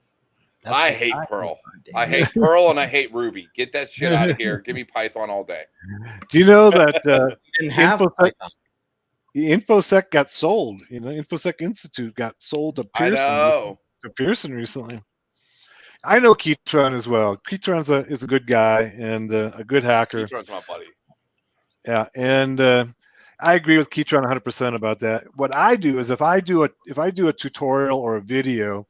I hate Perl. I hate Perl and I hate Ruby. Get that shit out of here. Give me Python all day. Do you know that didn't have Python? Infosec got sold? Infosec Institute got sold to Pearson recently. I know Keytron as well. Keytron is a good guy and a good hacker. Keytron's my buddy. Yeah, and I agree with Keytron 100% about that. What I do is if I do a tutorial or a video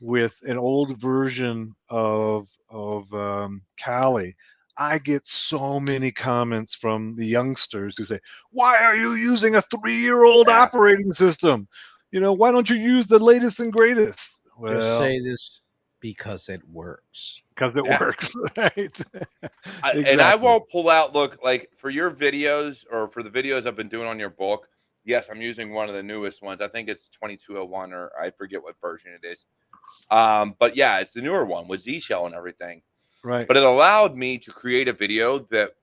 with an old version of Kali, I get so many comments from the youngsters who say, "Why are you using a 3-year-old operating system? Why don't you use the latest and greatest?" Well, just say this. Because it works. Because it works, right? Exactly. And I won't pull out, look, like for your videos or for the videos I've been doing on your book, yes, I'm using one of the newest ones. I think it's 2201 or I forget what version it is. But yeah, it's the newer one with Z Shell and everything. Right. But it allowed me to create a video that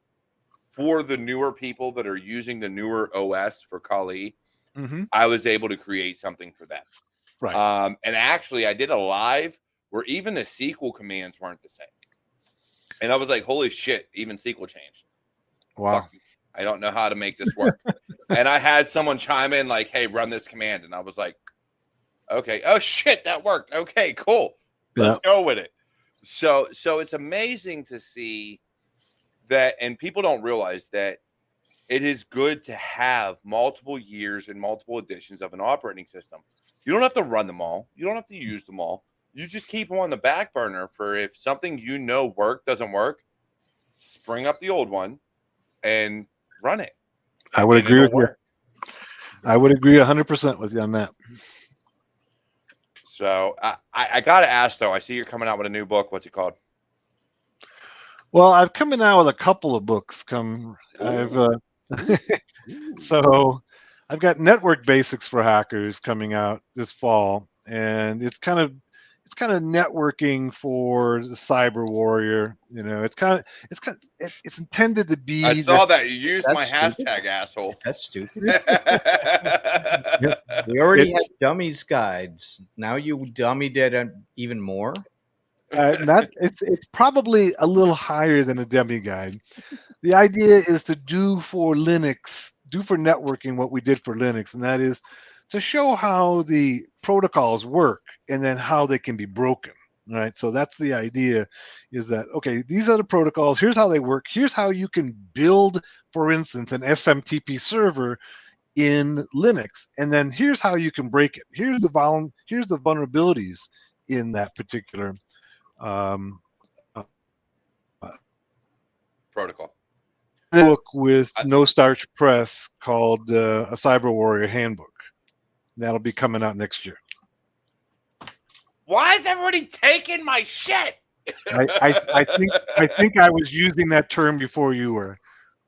for the newer people that are using the newer OS for Kali, I was able to create something for them. Right. And actually I did a live where even the SQL commands weren't the same. And I was like, holy shit, even SQL changed. Wow. Fuck, I don't know how to make this work. And I had someone chime in like, hey, run this command. And I was like, okay. Oh, shit, that worked. Okay, cool. Let's go with it. So it's amazing to see that, and people don't realize that it is good to have multiple years and multiple editions of an operating system. You don't have to run them all. You don't have to use them all. You just keep them on the back burner for if something doesn't work, spring up the old one and run it. I would agree with you. I would agree 100% with you on that. So I got to ask, though, I see you're coming out with a new book. What's it called? Well, I've coming out with a couple of books. So I've got Network Basics for Hackers coming out this fall. And it's kind of networking for the cyber warrior. It's intended to be. I saw that you used my stupid? hashtag, asshole. That's stupid. We already had dummies guides. Now you dummied it even more. It's probably a little higher than a dummy guide. The idea is to do for networking what we did for Linux, and that is to show how the protocols work and then how they can be broken. Right. So that's the idea, is that, okay, these are the protocols. Here's how they work. Here's how you can build, for instance, an SMTP server in Linux, and then here's how you can break it. Here's the vulnerabilities in that particular protocol. Book with No Starch Press called a Cyber Warrior Handbook. That'll be coming out next year. Why is everybody taking my shit? I think I was using that term before you were.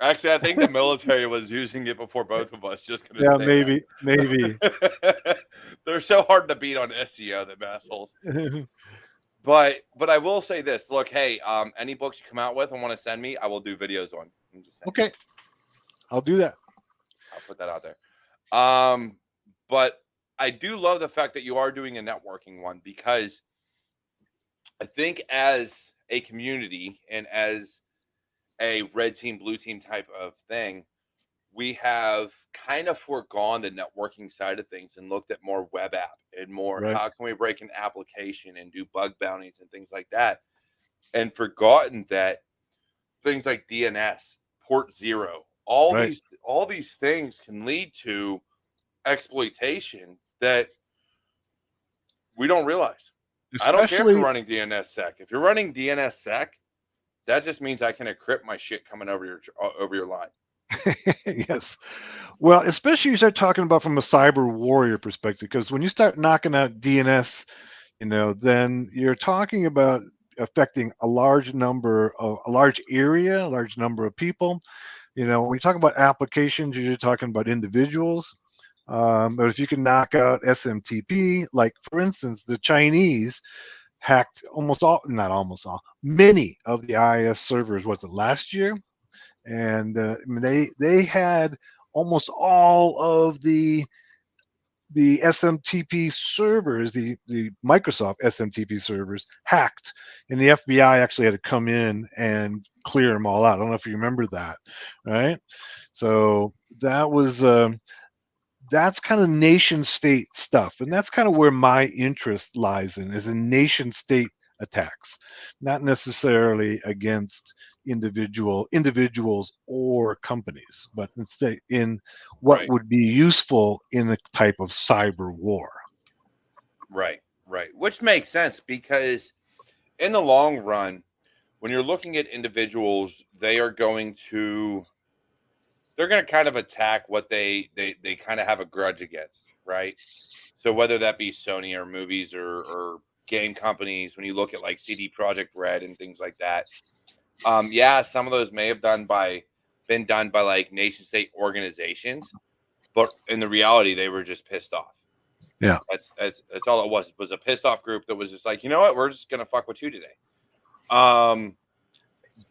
Actually, I think the military was using it before both of us. Just yeah, maybe. They're so hard to beat on SEO, the assholes. But I will say this. Look, hey, any books you come out with and want to send me, I will do videos on. Okay, I'll do that. I'll put that out there. But I do love the fact that you are doing a networking one, because I think as a community and as a red team, blue team type of thing, we have kind of foregone the networking side of things and looked at more web app and more how can we break an application and do bug bounties and things like that, and forgotten that things like DNS, port 0, all these things can lead to exploitation that we don't realize. I don't care if you're running DNSSEC. If you're running DNSSEC, that just means I can encrypt my shit coming over your line. Yes. Well, especially you start talking about from a cyber warrior perspective, because when you start knocking out DNS, then you're talking about affecting a large area, a large number of people. When you talk about applications, you're talking about individuals. But if you can knock out SMTP, like for instance, the Chinese hacked many of the IIS servers, was it last year? And they had almost all of the SMTP servers, the Microsoft SMTP servers, hacked, and the FBI actually had to come in and clear them all out. I don't know if you remember that, right? So that was that's kind of nation state stuff, and that's kind of where my interest lies is in nation state attacks, not necessarily against individuals or companies, but instead in what would be useful in a type of cyber war. Right. Which makes sense, because in the long run, when you're looking at individuals, they're going to kind of attack what they kind of have a grudge against, right? So whether that be Sony or movies or game companies, when you look at like CD Projekt Red and things like that, some of those may have been done by like nation state organizations, but in the reality, they were just pissed off. Yeah, that's all it was a pissed off group that was just like, you know what, we're just gonna fuck with you today.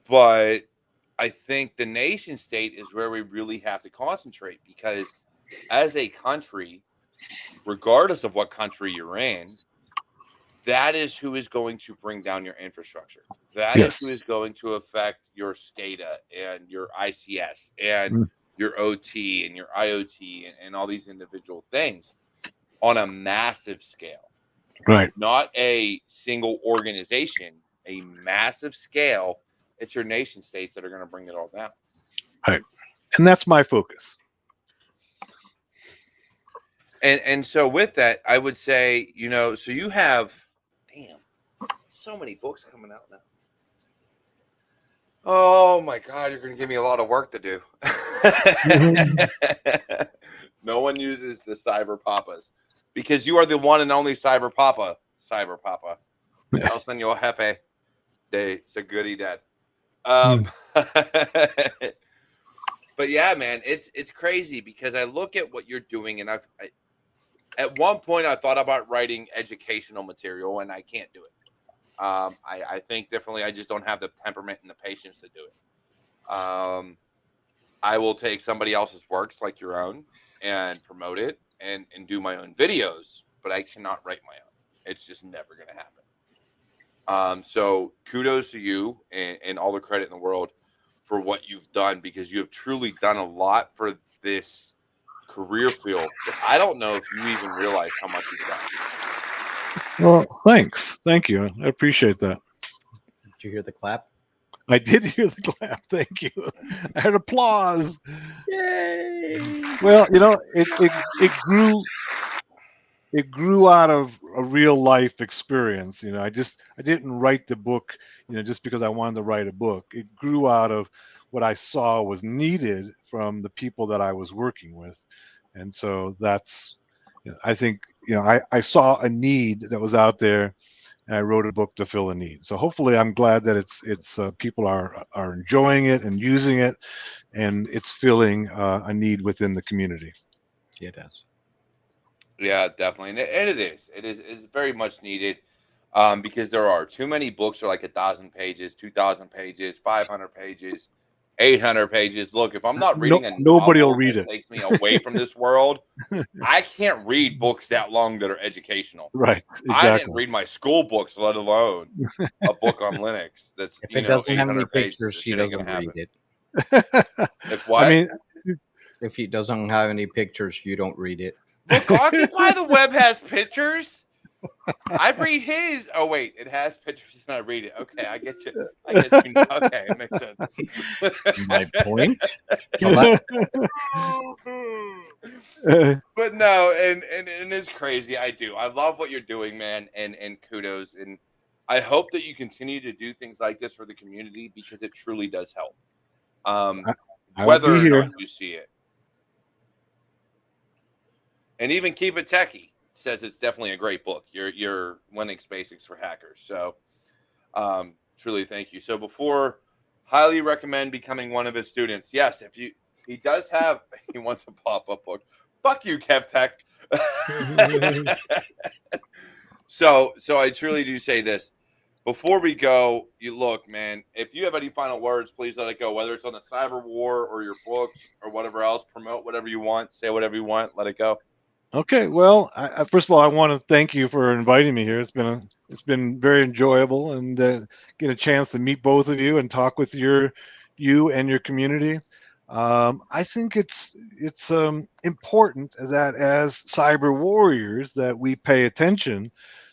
But I think the nation state is where we really have to concentrate, because as a country, regardless of what country you're in, that is who is going to bring down your infrastructure. That is who is going to affect your SCADA and your ICS and your OT and your IoT and all these individual things on a massive scale. Right. Not a single organization, a massive scale. It's your nation states that are going to bring it all down. Right. And that's my focus. And so with that, I would say, so you have, so many books coming out now. Oh my God, you're going to give me a lot of work to do. No one uses the Cyber Papas, because you are the one and only Cyber Papa. Cyber Papa. El Señor Jefe de Seguridad. But yeah, man, it's crazy, because I look at what you're doing, and At one point, I thought about writing educational material, and I can't do it. I think differently. I just don't have the temperament and the patience to do it. I will take somebody else's works like your own and promote it and do my own videos, but I cannot write my own. It's just never going to happen. So kudos to you and all the credit in the world for what you've done, because you have truly done a lot for this career field that I don't know if you even realize how much you've done. Well, thanks. Thank you. I appreciate that. Did you hear the clap? I did hear the clap. Thank you. I heard applause. Yay! Well, it grew out of a real life experience. I didn't write the book, just because I wanted to write a book. It grew out of what I saw was needed from the people that I was working with. And so that's, I think, I saw a need that was out there, and I wrote a book to fill a need. So hopefully I'm glad that it's people are enjoying it and using it, and it's filling a need within the community. Yeah, it does. Yeah, definitely, and it is. It's very much needed, because there are too many books are like 1,000 pages, 2,000 pages, 500 pages, 800 pages. Look, if I'm not reading a Nobody will novel read that it. takes me away from this world, I can't read books that long that are educational. Right, I didn't exactly. read my school books, let alone a book on Linux. That's If it doesn't have any 800 pages. pictures, This he shit ain't gonna doesn't read happen. it. If what? I mean, If he doesn't have any pictures, you don't read it. Look, Occupy the Web has pictures. I read his. Oh wait, it has pictures and I read it. Okay, I get you. Okay, it makes sense. My point. But no, and it's crazy. I do. I love what you're doing, man, and kudos. And I hope that you continue to do things like this for the community, because it truly does help. I will Whether be or here. not you see it. And even Keep It Techie says it's definitely a great book. Your Linux Basics for Hackers. So truly thank you. So before, highly recommend becoming one of his students. Yes, he wants a pop-up book. Fuck you, KevTech. So I truly do say this. Before we go, you look, man, if you have any final words, please let it go, whether it's on the Cyberwar or your books or whatever else. Promote whatever you want, say whatever you want, let it go. Okay, well, first of all, I want to thank you for inviting me here. It's been very enjoyable, and get a chance to meet both of you and talk with you and your community. I think it's important that as cyber warriors that we pay attention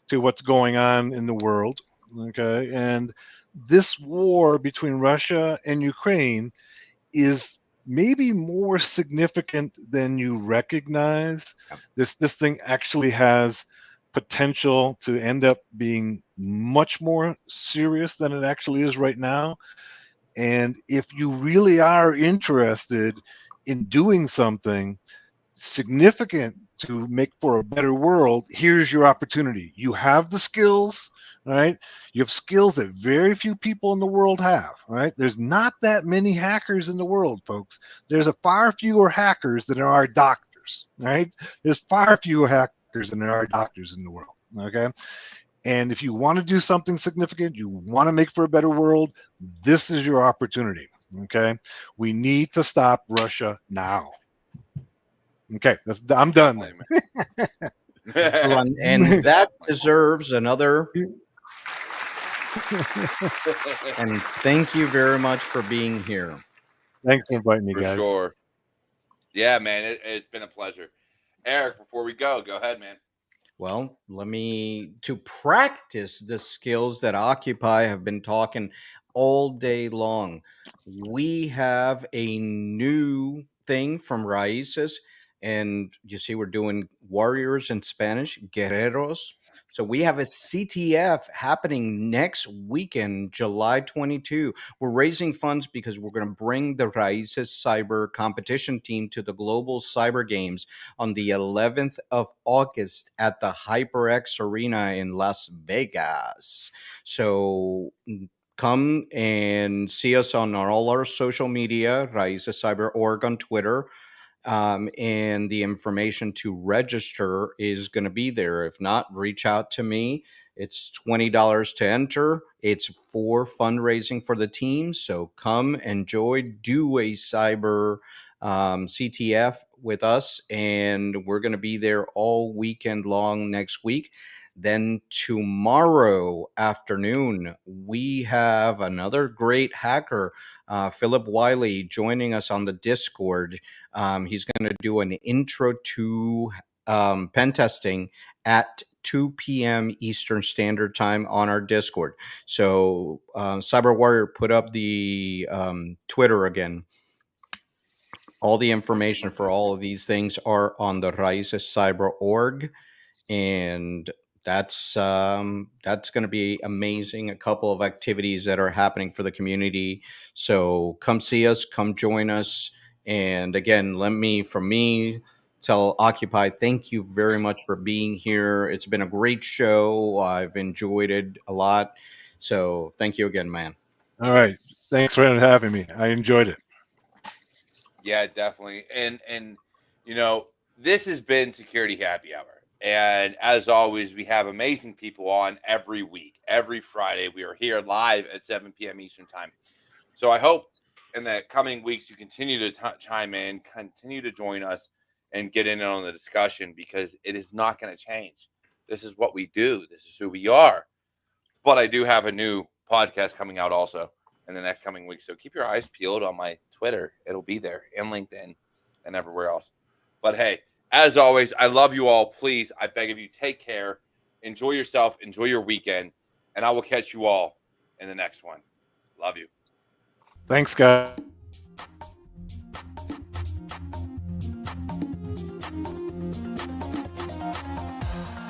to what's going on in the world. Okay, and this war between Russia and Ukraine is maybe more significant than you recognize. This thing actually has potential to end up being much more serious than it actually is right now. And if you really are interested in doing something significant to make for a better world, here's your opportunity. You have the skills, right? You have skills that very few people in the world have, right? There's not that many hackers in the world, folks. There's a far fewer hackers than there are doctors, right? There's far fewer hackers than there are doctors in the world, okay? And if you want to do something significant, you want to make for a better world, this is your opportunity, okay? We need to stop Russia now. Okay, I'm done then. And that deserves another. And thank you very much for being here. Thanks for inviting me, guys. For sure. Yeah, man, it's been a pleasure. Eric, before we go ahead, man. Well, to practice the skills that Occupy have been talking all day long, we have a new thing from Raíces, and you see we're doing warriors in Spanish, guerreros. So we have a CTF happening next weekend, July 22. We're raising funds because we're going to bring the Raíces cyber competition team to the Global Cyber Games on the 11th of August at the HyperX Arena in Las Vegas. So come and see us on all our social media, Raíces Cyber.org on Twitter, and the information to register is going to be there. If not, reach out to me. It's $20 to enter. It's for fundraising for the team. So come, enjoy, do a cyber CTF with us, and we're going to be there all weekend long next week. Then tomorrow afternoon, we have another great hacker, Philip Wiley, joining us on the Discord. He's going to do an intro to pen testing at 2 p.m. Eastern Standard Time on our Discord. So Cyber Warrior put up the Twitter again. All the information for all of these things are on the Raices Cyber org, and that's going to be amazing. A couple of activities that are happening for the community. So come see us, come join us. And again, from me, tell Occupy, thank you very much for being here. It's been a great show. I've enjoyed it a lot. So thank you again, man. All right. Thanks for having me. I enjoyed it. Yeah, definitely. And you know, this has been Security Happy Hour. And as always, we have amazing people on every week. Every Friday, we are here live at 7 p.m. Eastern Time. So I hope in the coming weeks you continue to chime in, continue to join us, and get in on the discussion, because it is not going to change. This is what we do. This is who we are. But I do have a new podcast coming out also in the next coming weeks. So keep your eyes peeled on my Twitter. It'll be there, and LinkedIn, and everywhere else. But hey, as always, I love you all. Please, I beg of you, take care. Enjoy yourself. Enjoy your weekend. And I will catch you all in the next one. Love you. Thanks, guys.